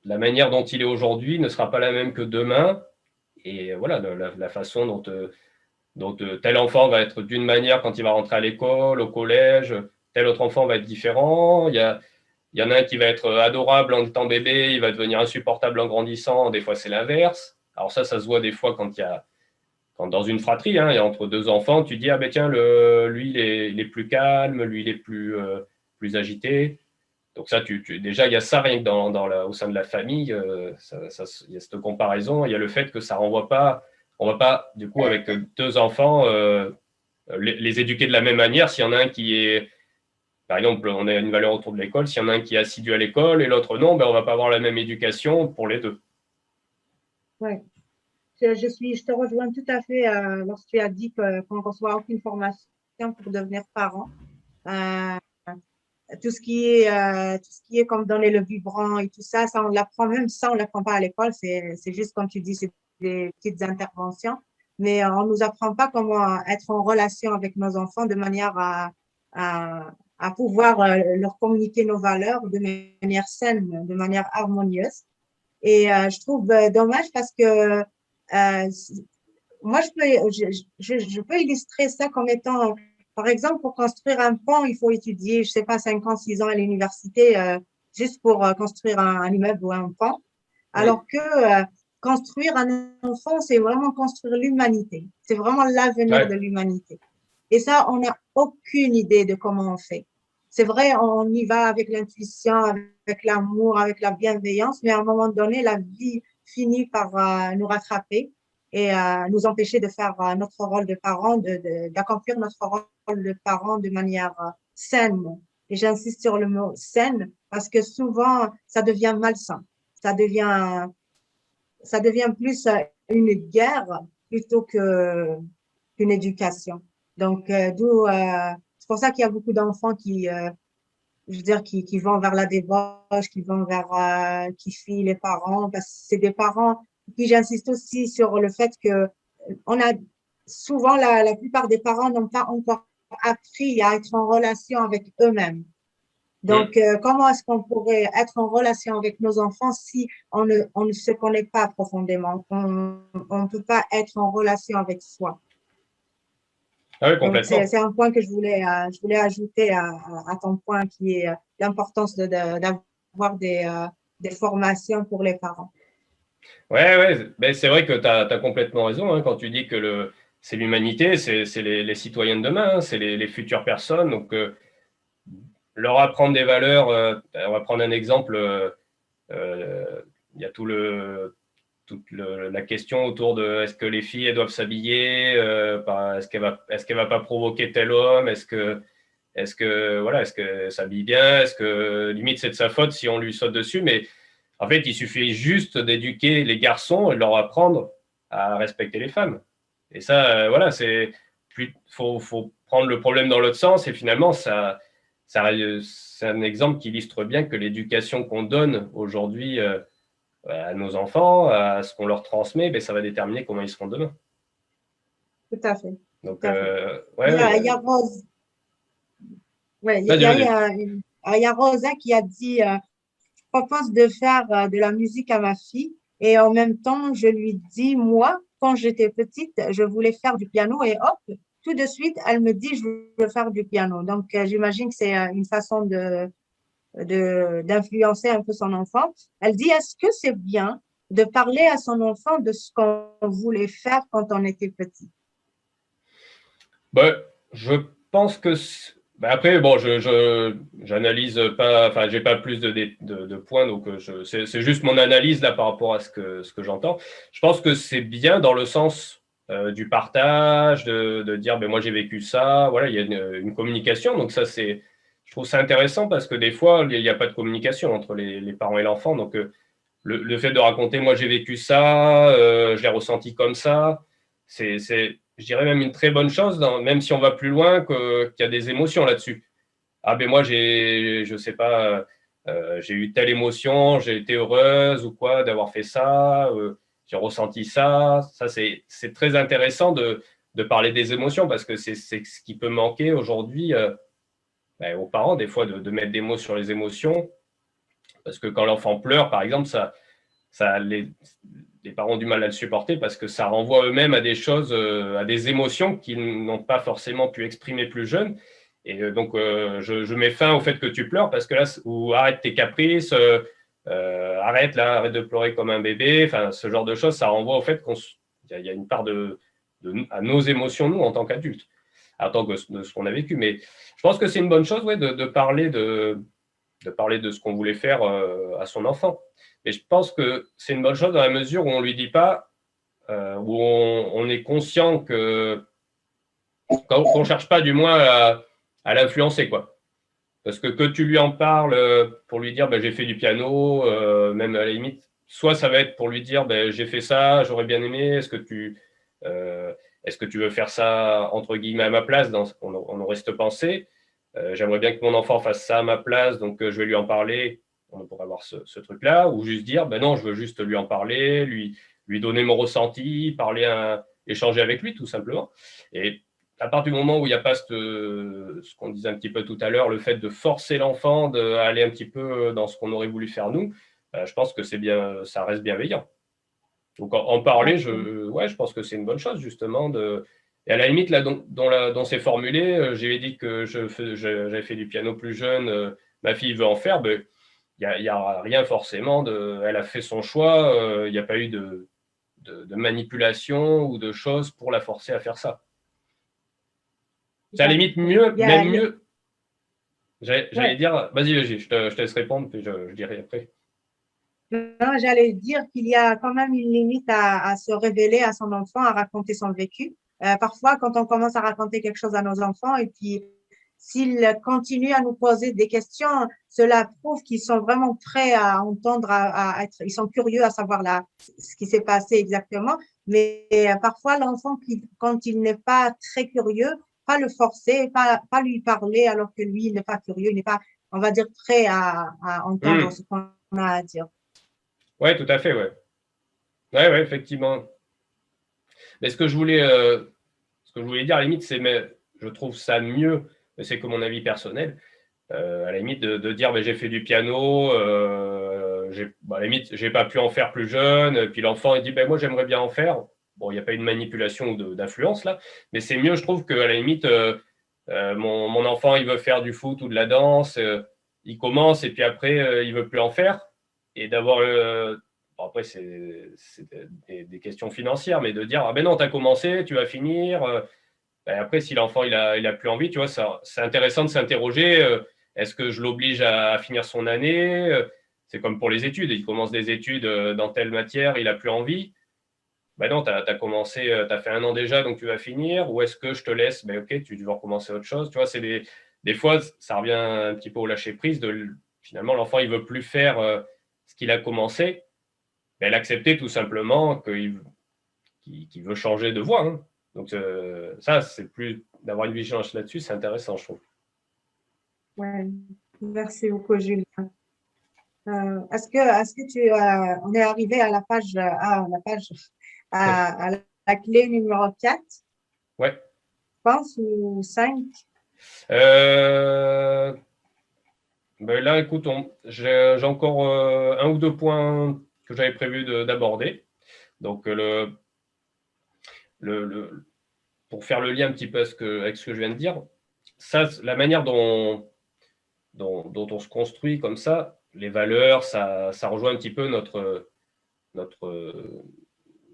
la manière dont il est aujourd'hui ne sera pas la même que demain. Et voilà, la façon dont tel enfant va être d'une manière quand il va rentrer à l'école, au collège, tel autre enfant va être différent. Il y en a un qui va être adorable en étant bébé, il va devenir insupportable en grandissant. Des fois, c'est l'inverse. Alors ça se voit des fois quand dans une fratrie, il y a entre deux enfants, tu dis, ah ben tiens, lui, il est plus calme, lui, il est plus agité. Donc ça, déjà, il y a ça rien que au sein de la famille, il y a cette comparaison, il y a le fait que ça renvoie pas, on va pas, du coup, avec deux enfants, les éduquer de la même manière. S'il y en a un qui est, par exemple, on a une valeur autour de l'école, s'il y en a un qui est assidu à l'école et l'autre non, on va pas avoir la même éducation pour les deux. Oui, je te rejoins tout à fait lorsque tu as dit qu'on ne reçoit aucune formation pour devenir parent. Euh, tout ce qui est comme donner le vibrant et tout ça, ça on l'apprend, même ça on l'apprend pas à l'école, c'est juste comme tu dis, c'est des petites interventions, mais on nous apprend pas comment être en relation avec nos enfants de manière à pouvoir leur communiquer nos valeurs de manière saine, de manière harmonieuse. Et je trouve dommage parce que moi, je peux illustrer ça comme étant, par exemple, pour construire un pont, il faut étudier, je sais pas, 5 ans, 6 ans à l'université, juste pour construire un immeuble ou un pont. Oui. Alors que construire un enfant, c'est vraiment construire l'humanité. C'est vraiment l'avenir de Ouais. l'humanité. Et ça, on n'a aucune idée de comment on fait. C'est vrai, on y va avec l'intuition, avec l'amour, avec la bienveillance, mais à un moment donné, la vie finit par nous rattraper et nous empêcher de faire notre rôle de parent, d'accomplir notre rôle de parent de manière saine. Et j'insiste sur le mot saine parce que souvent, ça devient malsain. Ça devient, ça devient plus une guerre plutôt qu'une éducation. Donc, c'est pour ça qu'il y a beaucoup d'enfants je veux dire, qui vont vers la débauche, qui vont vers, qui fuient les parents, parce que c'est des parents. Puis j'insiste aussi sur le fait que on a souvent, la plupart des parents n'ont pas encore appris à être en relation avec eux-mêmes. Donc, comment est-ce qu'on pourrait être en relation avec nos enfants si on ne se connaît pas profondément? On ne peut pas être en relation avec soi. Ah oui, Donc, complètement. c'est un point que je voulais ajouter à ton point qui est l'importance d'avoir des formations pour les parents. Ouais. Ben, c'est vrai que tu as complètement raison quand tu dis que c'est l'humanité, c'est les citoyens de demain, c'est les futures personnes. Donc, leur apprendre des valeurs, on va prendre un exemple. Il y a toute la question autour de est-ce que les filles elles doivent s'habiller, est-ce qu'elle va pas provoquer tel homme, est-ce que s'habille bien, est-ce que limite c'est de sa faute si on lui saute dessus. Mais en fait, il suffit juste d'éduquer les garçons et de leur apprendre à respecter les femmes. Et ça, voilà, faut prendre le problème dans l'autre sens. Et finalement, c'est un exemple qui illustre bien que l'éducation qu'on donne aujourd'hui à nos enfants, à ce qu'on leur transmet, ben, ça va déterminer comment ils seront demain. tout à fait. Donc, Tout à fait. ouais, ouais, Il y a Rose, ouais, vas-y, vas-y. il y a Rosa qui a dit, propose de faire de la musique à ma fille et en même temps, je lui dis, moi, quand j'étais petite, je voulais faire du piano et hop, tout de suite, elle me dit, je veux faire du piano. Donc, j'imagine que c'est une façon d'influencer un peu son enfant. Elle dit, est-ce que c'est bien de parler à son enfant de ce qu'on voulait faire quand on était petit? Bah, je pense que bah, après, bon, j'analyse pas, enfin, j'ai pas plus de points, donc c'est juste mon analyse là par rapport à ce que j'entends. Je pense que c'est bien dans le sens du partage, de dire, ben moi j'ai vécu ça, voilà, il y a une communication, donc ça c'est, je trouve ça intéressant parce que des fois il n'y a pas de communication entre les parents et l'enfant, donc le fait de raconter, moi j'ai vécu ça, je l'ai ressenti comme ça, c'est, je dirais même une très bonne chose, même si on va plus loin, qu'il y a des émotions là-dessus. Ah ben moi je sais pas, j'ai eu telle émotion, j'ai été heureuse ou quoi d'avoir fait ça, j'ai ressenti ça. Ça c'est très intéressant de parler des émotions parce que c'est ce qui peut manquer aujourd'hui ben, aux parents des fois de mettre des mots sur les émotions parce que quand l'enfant pleure par exemple ça les parents ont du mal à le supporter parce que ça renvoie eux-mêmes à des choses, à des émotions qu'ils n'ont pas forcément pu exprimer plus jeunes. Et donc, je mets fin au fait que tu pleures parce que là, ou arrête tes caprices, arrête là, arrête de pleurer comme un bébé. Enfin, ce genre de choses, ça renvoie au fait qu'il y a une part à nos émotions, nous, en tant qu'adultes, en tant que de ce qu'on a vécu. Mais je pense que c'est une bonne chose, ouais, de parler de parler de ce qu'on voulait faire à son enfant. Mais je pense que c'est une bonne chose dans la mesure où on ne lui dit pas, où on est conscient qu'on ne cherche pas du moins à l'influencer, quoi. Parce que tu lui en parles pour lui dire, ben, j'ai fait du piano, même à la limite, soit ça va être pour lui dire, ben, j'ai fait ça, j'aurais bien aimé, est-ce que tu veux faire ça, entre guillemets, à ma place, on aurait cette pensée. J'aimerais bien que mon enfant fasse ça à ma place, donc je vais lui en parler. On pourrait avoir ce truc-là, ou juste dire, ben non, je veux juste lui en parler, lui donner mon ressenti, échanger avec lui, tout simplement. Et à partir du moment où il n'y a pas ce qu'on disait un petit peu tout à l'heure, le fait de forcer l'enfant d'aller un petit peu dans ce qu'on aurait voulu faire nous, je pense que c'est bien, ça reste bienveillant. Donc en parler, ouais, je pense que c'est une bonne chose justement et à la limite là dont c'est formulé, j'ai dit que j'avais fait du piano plus jeune, ma fille veut en faire, ben il y a rien forcément elle a fait son choix, il n'y a pas eu de manipulation ou de choses pour la forcer à faire ça. C'est à la limite mieux, même mieux. J'allais dire, vas-y, je te laisse répondre, puis je dirai après. Non, j'allais dire qu'il y a quand même une limite à se révéler à son enfant, à raconter son vécu. Parfois, quand on commence à raconter quelque chose à nos enfants et puis s'ils continuent à nous poser des questions, cela prouve qu'ils sont vraiment prêts à entendre, ils sont curieux à savoir ce qui s'est passé exactement. Mais parfois, l'enfant, quand il n'est pas très curieux, pas le forcer, pas lui parler alors que lui, il n'est pas curieux, il n'est pas, on va dire, prêt à entendre ce qu'on a à dire. Ouais, tout à fait, ouais. Ouais, ouais, effectivement. Mais ce que je voulais dire, à la limite, mais je trouve ça mieux, mais c'est que mon avis personnel, à la limite de dire, ben, j'ai fait du piano, à la limite, j'ai pas pu en faire plus jeune, puis l'enfant, il dit, ben, moi, j'aimerais bien en faire. Bon, il n'y a pas eu de manipulation ou d'influence là, mais c'est mieux, je trouve, qu'à la limite, mon enfant, il veut faire du foot ou de la danse, il commence et puis après, il veut plus en faire. Et d'avoir bon, après, c'est des questions financières, mais de dire, ah ben non, tu as commencé, tu vas finir. Ben après, si l'enfant, il a plus envie, tu vois, c'est intéressant de s'interroger. Est-ce que je l'oblige à finir son année? C'est comme pour les études. Il commence des études dans telle matière, il a plus envie. Ben non, tu as commencé, tu as fait 1 an déjà, donc tu vas finir. Ou est-ce que je te laisse? Ben ok, tu vas recommencer autre chose. Tu vois, des fois, ça revient un petit peu au lâcher prise. Finalement, l'enfant, il veut plus faire ce qu'il a commencé. Ben, l'accepter tout simplement qu'il veut changer de voie. Hein. Donc ça, c'est plus d'avoir une vigilance là-dessus, c'est intéressant, je trouve. Ouais. Merci beaucoup, Julien. Est-ce que on est arrivé à la page, à la clé numéro 4. Ouais. pense, ou 5? Ben là, écoute, j'ai encore un ou deux points que j'avais prévu d'aborder. Donc, pour faire le lien un petit peu avec ce que je viens de dire, ça, la manière dont on se construit comme ça, les valeurs, ça rejoint un petit peu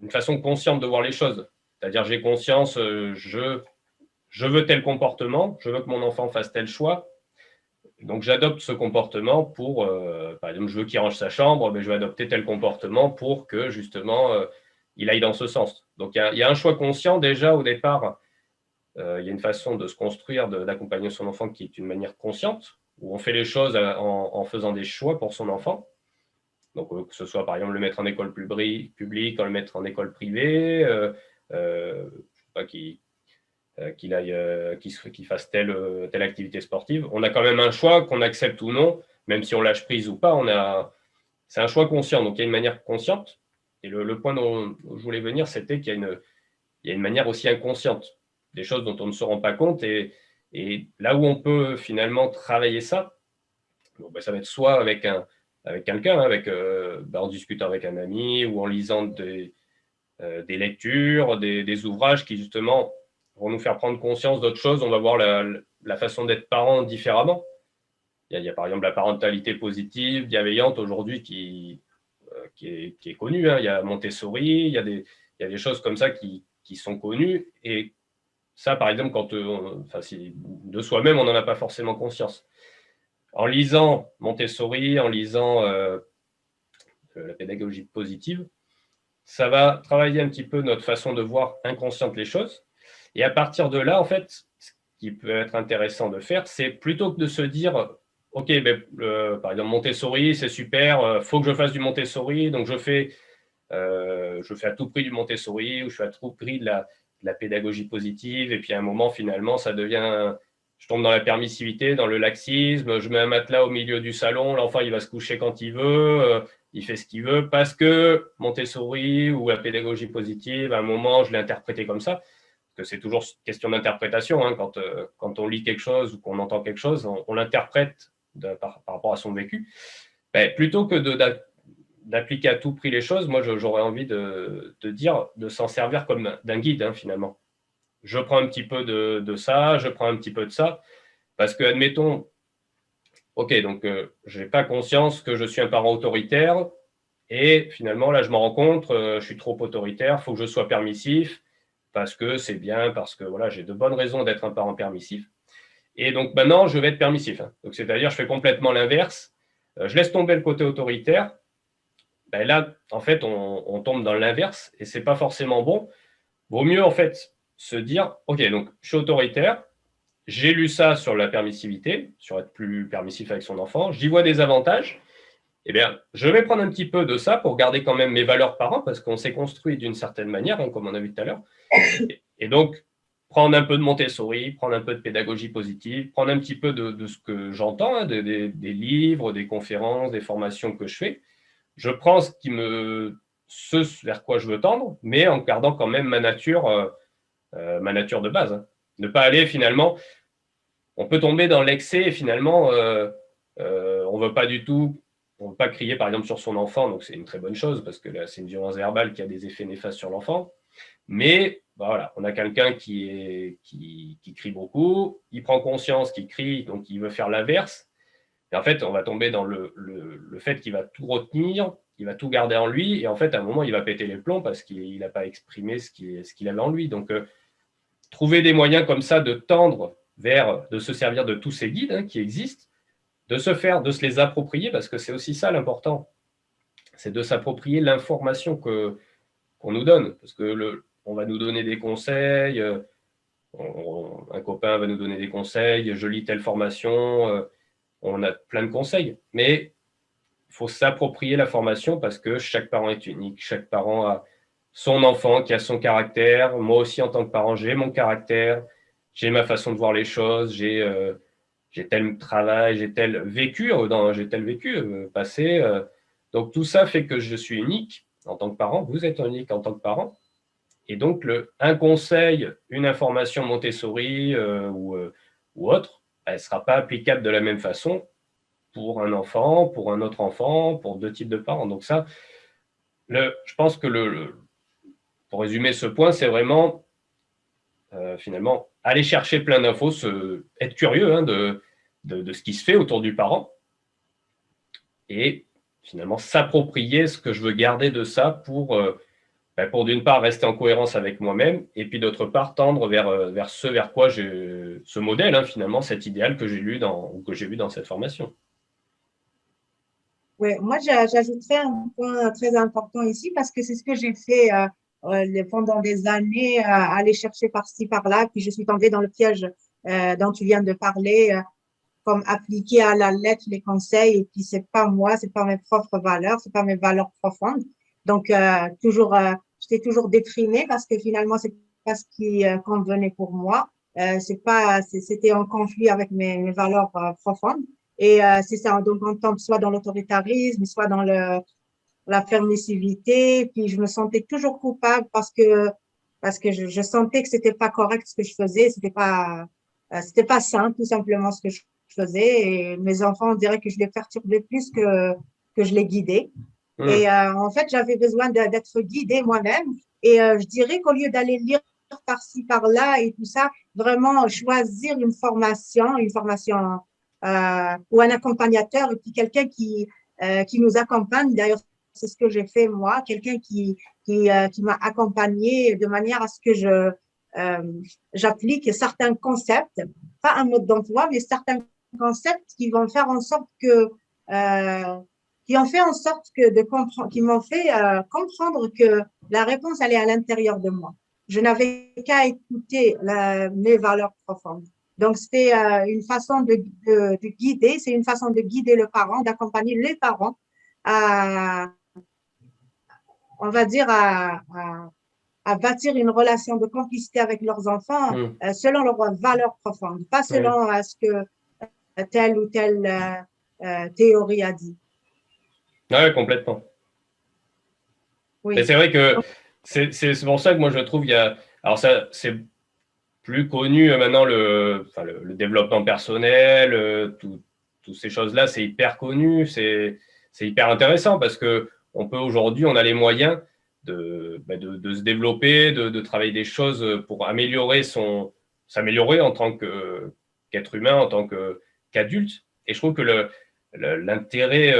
une façon consciente de voir les choses. C'est-à-dire, j'ai conscience, je veux tel comportement, je veux que mon enfant fasse tel choix, donc j'adopte ce comportement pour, par exemple, je veux qu'il range sa chambre, mais je vais adopter tel comportement pour que justement il aille dans ce sens. Donc il y a un choix conscient déjà au départ. Il y a une façon de se construire, d'accompagner son enfant qui est une manière consciente, où on fait les choses en faisant des choix pour son enfant. Donc que ce soit par exemple le mettre en école publique, le mettre en école privée, je sais pas, qu'il fasse telle activité sportive. On a quand même un choix, qu'on accepte ou non, même si on lâche prise ou pas, c'est un choix conscient. Donc il y a une manière consciente. Et le point dont je voulais venir, c'était qu'il y a une manière aussi inconsciente, des choses dont on ne se rend pas compte. Et là où on peut finalement travailler ça, bon, ben, ça va être soit avec quelqu'un, en discutant avec un ami ou en lisant des lectures, des ouvrages qui justement vont nous faire prendre conscience d'autres choses. On va voir la façon d'être parent différemment. Il y a par exemple la parentalité positive, bienveillante aujourd'hui qui est connue. Hein. Il y a Montessori, il y a des choses comme ça qui sont connues. Et ça, par exemple, de soi-même, on n'en a pas forcément conscience. En lisant Montessori, en lisant la pédagogie positive, ça va travailler un petit peu notre façon de voir inconsciente les choses. Et à partir de là, en fait, ce qui peut être intéressant de faire, c'est plutôt que de se dire, OK, ben, par exemple, Montessori, c'est super, faut que je fasse du Montessori, donc je fais à tout prix du Montessori ou je fais à tout prix de la pédagogie positive. Et puis à un moment, finalement, ça devient, je tombe dans la permissivité, dans le laxisme, je mets un matelas au milieu du salon, l'enfant, il va se coucher quand il veut, il fait ce qu'il veut, parce que Montessori ou la pédagogie positive, à un moment, je l'ai interprété comme ça. Parce que c'est toujours question d'interprétation. Hein, quand on lit quelque chose ou qu'on entend quelque chose, on l'interprète par rapport à son vécu. Ben, plutôt que d'appliquer à tout prix les choses, moi, j'aurais envie de dire, de s'en servir comme d'un guide, hein, finalement. Je prends un petit peu de ça, je prends un petit peu de ça, parce que, admettons, OK, donc je n'ai pas conscience que je suis un parent autoritaire, et finalement, là, je m'en rends compte, je suis trop autoritaire, il faut que je sois permissif, parce que c'est bien, parce que voilà, j'ai de bonnes raisons d'être un parent permissif. Et donc maintenant, je vais être permissif. Hein. Donc, c'est-à-dire, je fais complètement l'inverse. Je laisse tomber le côté autoritaire. Ben là, en fait, on tombe dans l'inverse et c'est pas forcément bon. Vaut mieux, en fait, se dire, OK, donc je suis autoritaire, j'ai lu ça sur la permissivité, sur être plus permissif avec son enfant, j'y vois des avantages. Eh bien, je vais prendre un petit peu de ça pour garder quand même mes valeurs parents parce qu'on s'est construit d'une certaine manière, hein, comme on a vu tout à l'heure. Et donc, prendre un peu de Montessori, prendre un peu de pédagogie positive, prendre un petit peu de ce que j'entends, hein, des livres, des conférences, des formations que je fais. Je prends ce vers quoi je veux tendre, mais en gardant quand même ma nature de base. Hein. Ne pas aller finalement, on peut tomber dans l'excès et finalement, on ne veut pas du tout, on ne veut pas crier par exemple sur son enfant, donc c'est une très bonne chose parce que là, c'est une violence verbale qui a des effets néfastes sur l'enfant. Mais bah voilà, on a quelqu'un qui crie beaucoup, il prend conscience qu'il crie, donc il veut faire l'inverse. Et en fait, on va tomber dans le fait qu'il va tout retenir, il va tout garder en lui, et en fait, à un moment, il va péter les plombs parce qu'il n'a pas exprimé ce qu'il avait en lui. Donc, trouver des moyens comme ça de tendre de se servir de tous ces guides, hein, qui existent, de se les approprier, parce que c'est aussi ça l'important, c'est de s'approprier l'information qu'on nous donne, parce que on va nous donner des conseils, un copain va nous donner des conseils, je lis telle formation, on a plein de conseils, mais il faut s'approprier la formation parce que chaque parent est unique, chaque parent a son enfant qui a son caractère. Moi aussi, en tant que parent, j'ai mon caractère, j'ai ma façon de voir les choses, j'ai tel travail, j'ai tel vécu, passé. Donc tout ça fait que je suis unique en tant que parent, vous êtes unique en tant que parent. Et donc, un conseil, une information Montessori ou autre, elle ne sera pas applicable de la même façon pour un enfant, pour un autre enfant, pour deux types de parents. Donc ça, je pense que pour résumer ce point, c'est vraiment finalement aller chercher plein d'infos, être curieux hein, de ce qui se fait autour du parent et finalement s'approprier ce que je veux garder de ça pour d'une part rester en cohérence avec moi-même et puis d'autre part tendre vers ce vers quoi j'ai ce modèle hein, finalement, cet idéal que j'ai vu dans cette formation. Oui, moi, j'ajouterais un point très important ici parce que c'est ce que j'ai fait pendant des années, aller chercher par-ci, par-là, puis je suis tombée dans le piège dont tu viens de parler, comme appliquer à la lettre les conseils, et puis c'est pas moi, c'est pas mes propres valeurs, c'est pas mes valeurs profondes. Donc, j'étais toujours déprimée parce que finalement, c'est pas ce qui convenait pour moi. C'était en conflit avec mes valeurs profondes. Et c'est ça, donc on tombe soit dans l'autoritarisme, soit dans la permissivité. Puis je me sentais toujours coupable parce que je sentais que c'était pas correct ce que je faisais, c'était pas sain tout simplement ce que je faisais. Et mes enfants, on dirait que je les perturbais plus que je les guidais. Et en fait, j'avais besoin d'être guidée moi-même. Et je dirais qu'au lieu d'aller lire par-ci, par-là et tout ça, vraiment choisir une formation ou un accompagnateur et puis quelqu'un qui nous accompagne. D'ailleurs, c'est ce que j'ai fait moi, quelqu'un qui m'a accompagné de manière à ce que j'applique certains concepts, pas un mode d'emploi, mais certains concepts qui vont faire en sorte qui ont fait en sorte qui m'ont fait comprendre que la réponse elle est à l'intérieur de moi. Je n'avais qu'à écouter mes valeurs profondes. Donc, c'était une façon de guider, c'est une façon de guider le parent, d'accompagner les parents à, on va dire, à bâtir une relation de complicité avec leurs enfants selon leurs valeurs profondes, pas selon ce que telle ou telle théorie a dit. Oui, complètement. Oui. Mais c'est vrai que c'est pour ça que moi je trouve alors ça c'est plus connu maintenant le développement personnel, toutes ces choses-là, c'est hyper connu, c'est hyper intéressant parce que aujourd'hui on a les moyens de se développer, de travailler des choses pour s'améliorer en tant qu'être humain, en tant qu'adulte. Et je trouve que l'intérêt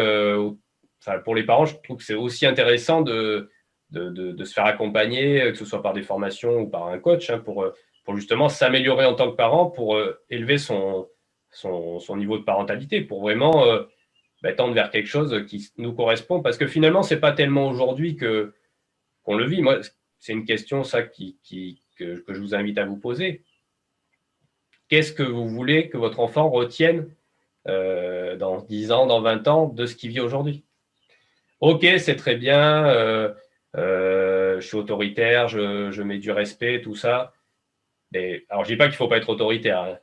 pour les parents, je trouve que c'est aussi intéressant de se faire accompagner, que ce soit par des formations ou par un coach, hein, pour justement s'améliorer en tant que parent, pour élever son niveau de parentalité, pour vraiment tendre vers quelque chose qui nous correspond. Parce que finalement, ce n'est pas tellement aujourd'hui qu'on le vit. Moi, c'est une question ça que je vous invite à vous poser. Qu'est-ce que vous voulez que votre enfant retienne dans 10 ans, dans 20 ans, de ce qu'il vit aujourd'hui? Ok, c'est très bien, je suis autoritaire, je mets du respect, tout ça. Mais, alors, je ne dis pas qu'il ne faut pas être autoritaire, hein,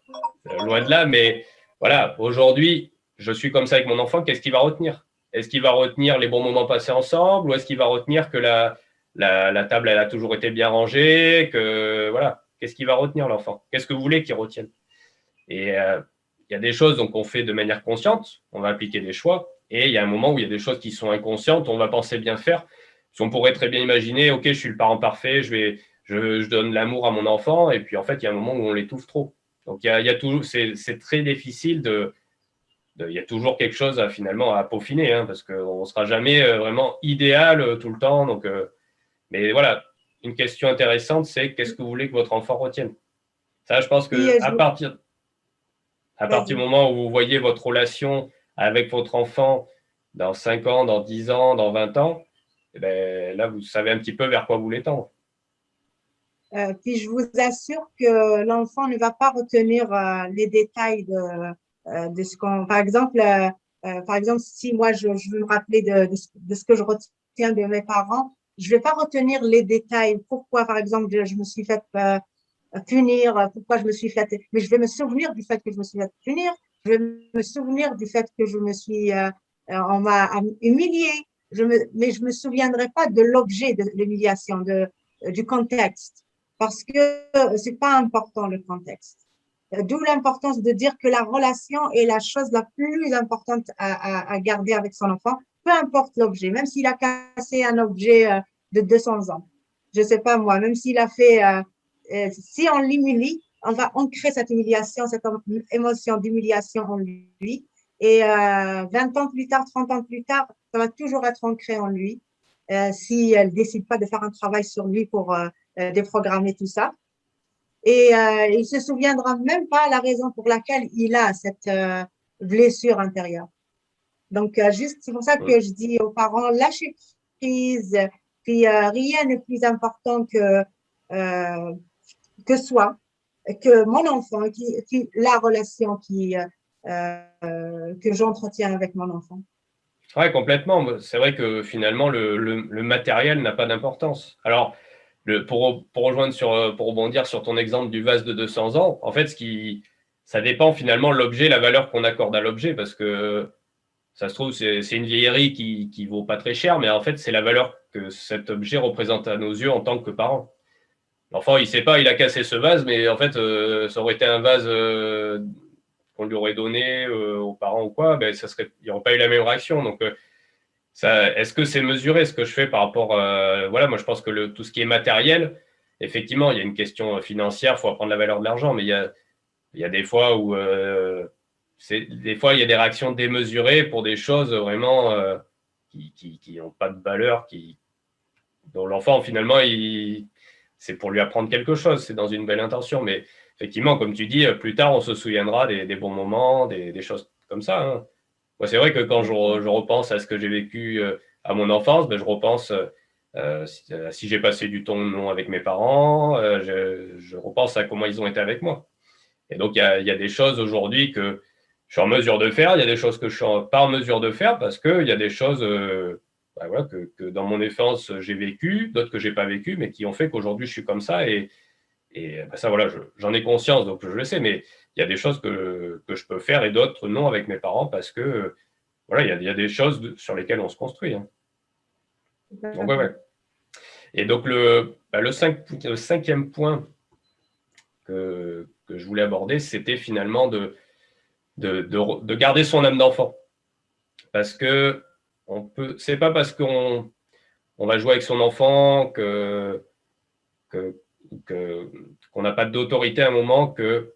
loin de là, mais voilà, aujourd'hui, je suis comme ça avec mon enfant, qu'est-ce qu'il va retenir? Est-ce qu'il va retenir les bons moments passés ensemble ou est-ce qu'il va retenir que la table, elle a toujours été bien rangée, que voilà, qu'est-ce qu'il va retenir l'enfant? Qu'est-ce que vous voulez qu'il retienne? Et il y a des choses donc on fait de manière consciente, on va appliquer des choix, et il y a un moment où il y a des choses qui sont inconscientes, on va penser bien faire. Parce qu'on pourrait très bien imaginer, ok, je suis le parent parfait, je donne l'amour à mon enfant, et puis en fait, il y a un moment où on l'étouffe trop. Donc il y a toujours, c'est très difficile il y a toujours quelque chose finalement à peaufiner, hein, parce qu'on ne sera jamais vraiment idéal tout le temps. Donc, mais voilà, une question intéressante, c'est qu'est-ce que vous voulez que votre enfant retienne? Ça, je pense que à partir du moment où vous voyez votre relation avec votre enfant dans 5 ans, dans 10 ans, dans 20 ans, eh bien, là, vous savez un petit peu vers quoi vous voulez tendre. Puis je vous assure que l'enfant ne va pas retenir les détails de ce qu'on… Par exemple, si moi je veux me rappeler de ce que je retiens de mes parents, je vais pas retenir les détails. Pourquoi, par exemple, je me suis fait punir, pourquoi je me suis fait… Mais je vais me souvenir du fait que je me suis fait punir. Je vais me souvenir du fait que on m'a humilié. Mais je me souviendrai pas de l'objet de l'humiliation, du contexte, parce que c'est pas important le contexte. D'où l'importance de dire que la relation est la chose la plus importante à garder avec son enfant, peu importe l'objet, même s'il a cassé un objet de 200 ans. Je sais pas moi, même s'il a fait, si on l'humilie, on va ancrer cette humiliation, cette émotion d'humiliation en lui. Et 20 ans plus tard, 30 ans plus tard, ça va toujours être ancré en lui si elle décide pas de faire un travail sur lui pour déprogrammer tout ça. Et il se souviendra même pas la raison pour laquelle il a cette blessure intérieure. Donc, juste, c'est pour ça que je dis aux parents, lâchez prise, puis rien n'est plus important que soi, que mon enfant, la relation que j'entretiens avec mon enfant. Oui, complètement. C'est vrai que finalement, le matériel n'a pas d'importance. Alors, pour rebondir sur ton exemple du vase de 200 ans, en fait, ça dépend finalement de l'objet, la valeur qu'on accorde à l'objet, parce que ça se trouve, c'est une vieillerie qui vaut pas très cher, mais en fait, c'est la valeur que cet objet représente à nos yeux en tant que parents. L'enfant, il sait pas, il a cassé ce vase, mais en fait, ça aurait été un vase qu'on lui aurait donné aux parents ou quoi, ben, il n'y aurait pas eu la même réaction. Donc, est-ce que c'est mesuré ce que je fais par rapport voilà, moi je pense que tout ce qui est matériel, effectivement, il y a une question financière, il faut apprendre la valeur de l'argent, mais il y a des fois où des fois il y a des réactions démesurées pour des choses vraiment qui n'ont pas de valeur, dont l'enfant finalement c'est pour lui apprendre quelque chose, c'est dans une belle intention, mais effectivement, comme tu dis, plus tard on se souviendra des bons moments, des choses comme ça. Hein. Moi, c'est vrai que quand je repense à ce que j'ai vécu à mon enfance, ben, je repense si j'ai passé du temps ou non avec mes parents, je repense à comment ils ont été avec moi. Et donc, il y a des choses aujourd'hui que je suis en mesure de faire, il y a des choses que je ne suis pas en mesure de faire parce qu'il y a des choses ben voilà, que dans mon enfance j'ai vécues, d'autres que je n'ai pas vécues, mais qui ont fait qu'aujourd'hui je suis comme ça. Et ben ça, voilà, j'en ai conscience, donc je le sais, mais il y a des choses que je peux faire et d'autres non avec mes parents parce que voilà, il y a des choses sur lesquelles on se construit. Hein. Donc, ouais. Et donc, le cinquième point que je voulais aborder, c'était finalement de garder son âme d'enfant. Parce que c'est pas parce qu'on va jouer avec son enfant qu'on n'a pas d'autorité à un moment que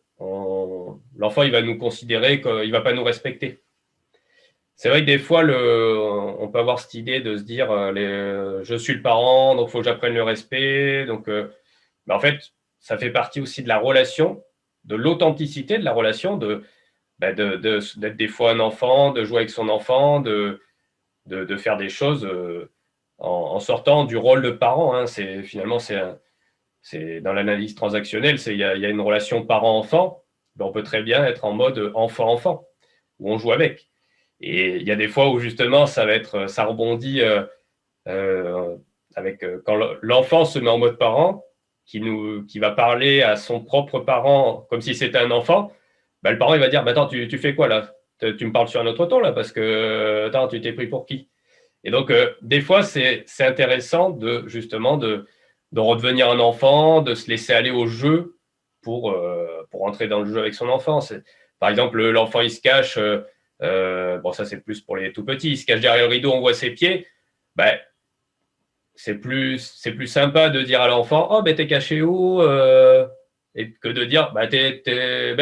l'enfant il va nous considérer qu'il va pas nous respecter. C'est vrai que des fois, on peut avoir cette idée de se dire je suis le parent, donc il faut que j'apprenne le respect. Donc, en fait, ça fait partie aussi de la relation, de l'authenticité de la relation, d'être des fois un enfant, de jouer avec son enfant, de faire des choses en sortant du rôle de parent. Hein. Finalement, c'est dans l'analyse transactionnelle, il y a une relation parent-enfant. On peut très bien être en mode enfant-enfant, où on joue avec. Et il y a des fois où justement ça rebondit quand l'enfant se met en mode parent, qui va parler à son propre parent comme si c'était un enfant. Le parent il va dire attends, tu fais quoi là? Tu me parles sur un autre ton là parce que attends, tu t'es pris pour qui? Et donc des fois c'est intéressant justement de redevenir un enfant, de se laisser aller au jeu pour entrer dans le jeu avec son enfant. Par exemple, l'enfant il se cache. Bon, ça, c'est plus pour les tout petits. Il se cache derrière le rideau, on voit ses pieds. Ben, c'est plus sympa de dire à l'enfant oh, ben, t'es caché où et que de dire ben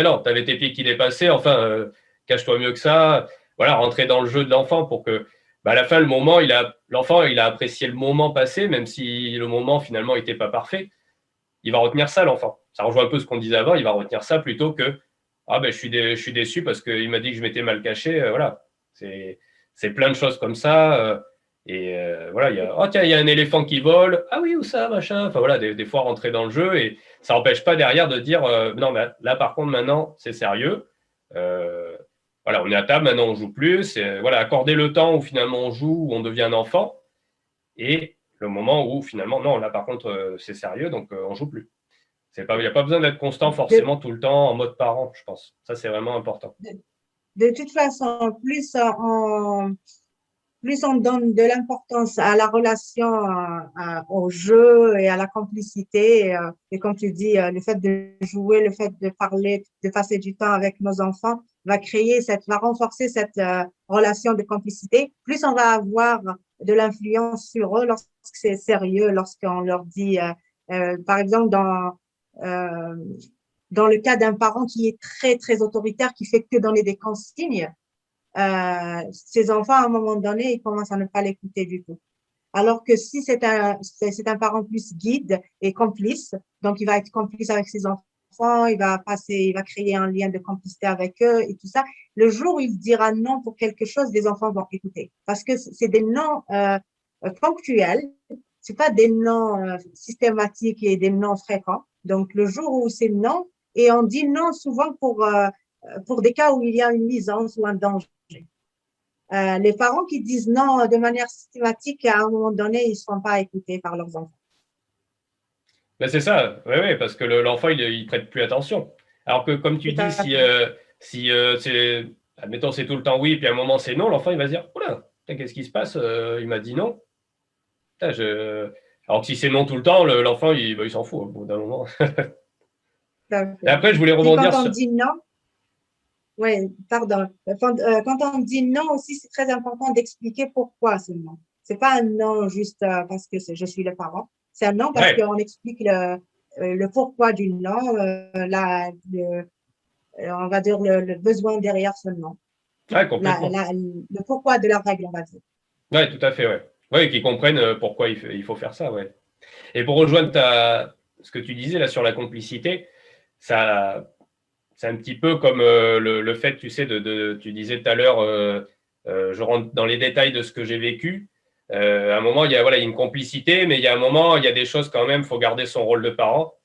non, t'avais tes pieds qui dépassaient. Enfin, cache-toi mieux que ça. Voilà, rentrer dans le jeu de l'enfant pour que, à la fin, l'enfant, il a apprécié le moment passé, même si le moment, finalement, n'était pas parfait. Il va retenir ça, l'enfant. Ça rejoint un peu ce qu'on disait avant. Il va retenir ça plutôt que ah ben je suis déçu parce qu'il m'a dit que je m'étais mal caché. Voilà, c'est plein de choses comme ça. Voilà, oh tiens, il y a un éléphant qui vole. Ah oui, où ça, machin. Enfin voilà, des fois rentrer dans le jeu et ça n'empêche pas derrière de dire non, mais là par contre maintenant c'est sérieux. Voilà, on est à table, maintenant on joue plus. Voilà, accorder le temps où finalement on joue, où on devient un enfant et le moment où finalement non, là par contre c'est sérieux, donc on joue plus. Il n'y a pas besoin d'être constant forcément tout le temps en mode parent, je pense. Ça, c'est vraiment important. De toute façon, plus plus on donne de l'importance à la relation, au jeu et à la complicité, et comme tu dis, le fait de jouer, le fait de parler, de passer du temps avec nos enfants va renforcer cette relation de complicité. Plus on va avoir de l'influence sur eux lorsque c'est sérieux, lorsqu'on leur dit, par exemple, euh, dans le cas d'un parent qui est très, très autoritaire, qui fait que donner des consignes, ces enfants, à un moment donné, ils commencent à ne pas l'écouter du tout. Alors que si c'est un parent plus guide et complice, donc il va être complice avec ses enfants, il va créer un lien de complicité avec eux et tout ça. Le jour où il dira non pour quelque chose, les enfants vont écouter. Parce que c'est des noms ponctuels, c'est pas des noms systématiques et des noms fréquents. Donc le jour où c'est non, et on dit non souvent pour des cas où il y a une nuisance ou un danger. Les parents qui disent non de manière systématique, à un moment donné, ils ne seront pas écoutés par leurs enfants. Ben, c'est ça, oui, oui, parce que l'enfant, il prête plus attention. Alors que, comme tu Tout dis, à fait. si admettons, c'est tout le temps oui, puis à un moment c'est non, l'enfant, il va se dire, oula, qu'est-ce qui se passe? Il m'a dit non. Putain, alors que si c'est non tout le temps, l'enfant, il s'en fout au bout d'un moment. Tout à Et fait. après, je voulais Puis rebondir quand on sur. dit non, oui, pardon. Quand on dit non aussi, c'est très important d'expliquer pourquoi c'est non. C'est pas un non juste parce que je suis le parent. C'est un non parce Ouais, qu'on explique le pourquoi du non, on va dire le besoin derrière ce non. ouais, complètement. Le pourquoi de la règle, on va dire. Ouais, tout à fait, ouais. Ouais, qu'ils comprennent pourquoi il faut faire ça, ouais. Et pour rejoindre ce que tu disais là sur la complicité, ça, c'est un petit peu comme le fait, tu sais, tu disais tout à l'heure, je rentre dans les détails de ce que j'ai vécu. À un moment, voilà, il y a une complicité, mais il y a un moment, il y a des choses quand même, il faut garder son rôle de parent.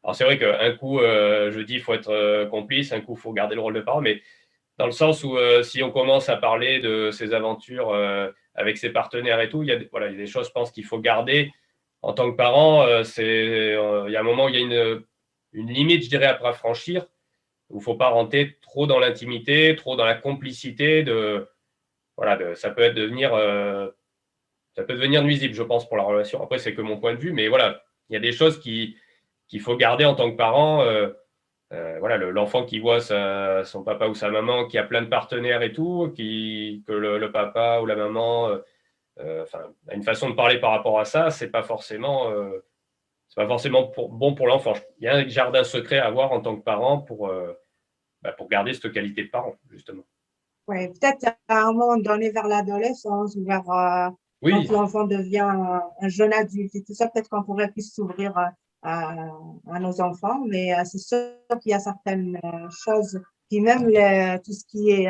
Alors c'est vrai qu'un coup, je dis, il faut être complice, un coup, il faut garder le rôle de parent, mais dans le sens où si on commence à parler de ses aventures avec ses partenaires et tout, voilà, il y a des choses, je pense, qu'il faut garder en tant que parent. Il y a un moment où il y a une limite, je dirais, à franchir, où il ne faut pas rentrer trop dans l'intimité, trop dans la complicité. Voilà, ça peut devenir nuisible, je pense, pour la relation. Après, c'est que mon point de vue, mais voilà, il y a des choses qu'il faut garder en tant que parent. Voilà, l'enfant qui voit son papa ou sa maman qui a plein de partenaires et tout, que le papa ou la maman enfin, a une façon de parler par rapport à ça, c'est pas forcément bon pour l'enfant. Il y a un jardin secret à avoir en tant que parent pour garder cette qualité de parent, justement. Ouais, peut-être à un moment donné vers l'adolescence ou vers quand Oui, l'enfant devient un jeune adulte et tout ça, peut-être qu'on pourrait plus s'ouvrir à, à nos enfants, mais c'est sûr qu'il y a certaines choses, puis même tout ce qui est,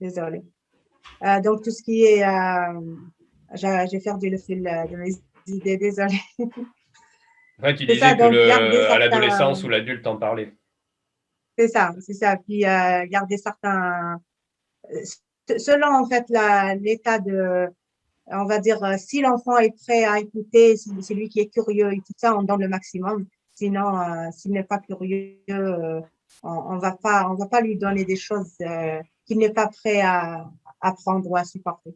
désolé, donc tout ce qui est, j'ai perdu le fil de mes idées, désolé. ouais, tu C'est ça, disais que donc garder à certains, l'adolescence ou l'adulte en parlait. c'est ça, puis garder certains, selon en fait l'état de on va dire, si l'enfant est prêt à écouter, si c'est lui qui est curieux et tout ça, on donne le maximum. Sinon, s'il n'est pas curieux, on va pas lui donner des choses qu'il n'est pas prêt à apprendre ou à supporter.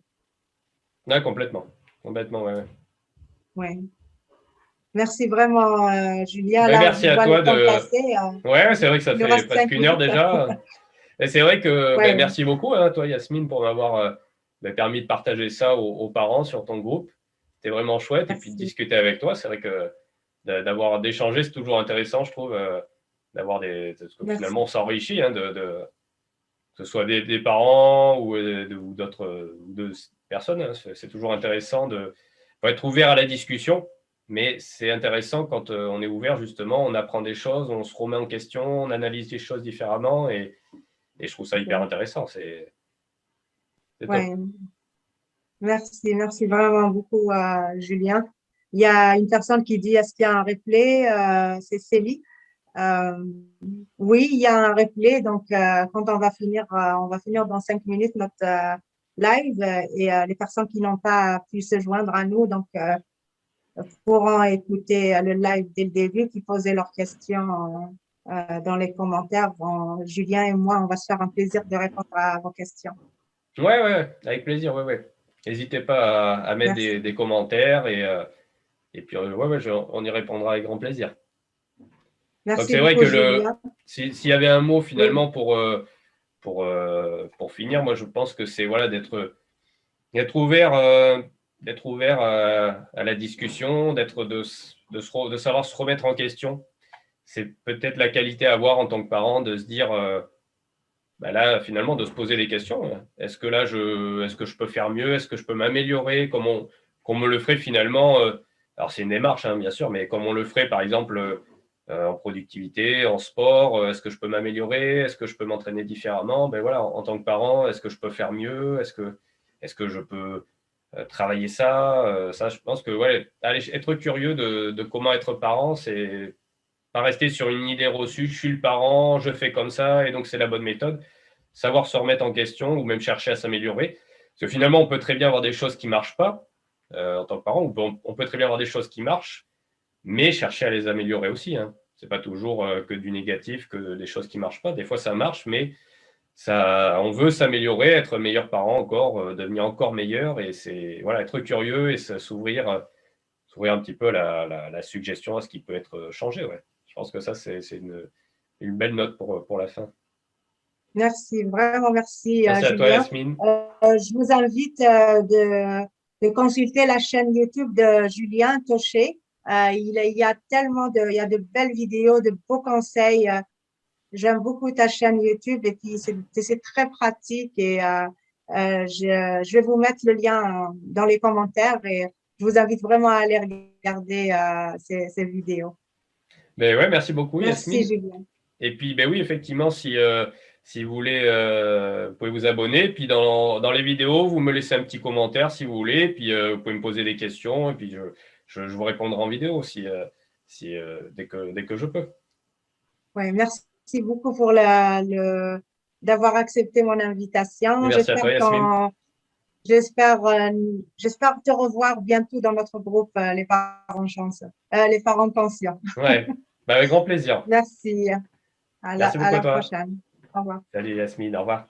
Ouais, complètement. Complètement, ouais, ouais. Ouais. Merci vraiment, Julia. Ben, Là, merci je à vois le toi temps de. passer. Ouais, c'est vrai que ça Il nous fait reste presque cinq une heure minutes. déjà. Et c'est vrai que ben, Ouais, merci beaucoup, hein, toi, Yasmine, pour m'avoir ben, permis de partager ça aux parents sur ton groupe. C'était vraiment chouette. Et puis de merci. discuter avec toi, c'est vrai que d'échanger, c'est toujours intéressant, je trouve, d'avoir parce que finalement, Merci. on s'enrichit, hein, que ce soit des parents ou d'autres ou de personnes. Hein. C'est toujours intéressant faut être ouvert à la discussion. Mais c'est intéressant quand on est ouvert, justement, on apprend des choses, on se remet en question, on analyse les choses différemment et je trouve ça hyper intéressant. C'est top. Ouais. Merci, merci vraiment beaucoup, Julien. Il y a une personne qui dit, est-ce qu'il y a un replay? C'est Célie. Euh, oui, il y a un replay. Donc, quand on va finir dans 5 minutes notre live et les personnes qui n'ont pas pu se joindre à nous, donc, pourront écouter le live dès le début, puis poser leurs questions dans les commentaires. Bon, Julien et moi, on va se faire un plaisir de répondre à vos questions. Ouais, ouais, avec plaisir, ouais, ouais. n'hésitez pas à mettre Merci. des commentaires et puis on y répondra avec grand plaisir. Donc Merci c'est vrai beaucoup, que Julien. s'il y avait un mot Oui, finalement pour finir, moi je pense que c'est voilà, d'être ouvert, à la discussion, de savoir se remettre en question. C'est peut-être la qualité à avoir en tant que parent de se dire, bah là, finalement, de se poser des questions. Est-ce que là, est-ce que je peux faire mieux? Est-ce que je peux m'améliorer? Comme on me le ferait finalement, alors c'est une démarche, hein, bien sûr, mais comme on le ferait, par exemple, en productivité, en sport, est-ce que je peux m'améliorer? Est-ce que je peux m'entraîner différemment? Ben voilà, en tant que parent, est-ce que je peux faire mieux? Est-ce que je peux travailler ça? Ça, je pense que ouais, être curieux de comment être parent, c'est pas rester sur une idée reçue, je suis le parent, je fais comme ça, et donc c'est la bonne méthode. Savoir se remettre en question ou même chercher à s'améliorer. Parce que finalement, on peut très bien avoir des choses qui ne marchent pas en tant que parent, ou on peut très bien avoir des choses qui marchent, mais chercher à les améliorer aussi. Hein. Ce n'est pas toujours que du négatif, que des choses qui ne marchent pas. Des fois, ça marche, mais on veut s'améliorer, être meilleur parent encore, devenir encore meilleur, et c'est voilà, être curieux et s'ouvrir un petit peu la suggestion à ce qui peut être changé. Ouais. Je pense que ça, c'est une belle note pour la fin. merci, vraiment merci, Merci à toi, Julien. Yasmine. Je vous invite de consulter la chaîne YouTube de Julien Toché. Il y a il y a de belles vidéos, de beaux conseils. J'aime beaucoup ta chaîne YouTube et puis c'est très pratique et je vais vous mettre le lien dans les commentaires et je vous invite vraiment à aller regarder ces vidéos. Ben ouais, merci beaucoup, Merci, Yasmine. Julien. Et puis, ben oui, effectivement, si vous voulez, vous pouvez vous abonner. Puis, dans les vidéos, vous me laissez un petit commentaire si vous voulez. Puis, vous pouvez me poser des questions. Et puis, je vous répondrai en vidéo dès que je peux. Ouais, merci beaucoup pour d'avoir accepté mon Et invitation. merci à toi, Yasmine. J'espère, j'espère te revoir bientôt dans notre groupe, les parents conscients. Ouais, ben, avec grand plaisir. Merci. Merci À beaucoup à la toi. prochaine. Au revoir. Salut, Yasmine. Au revoir.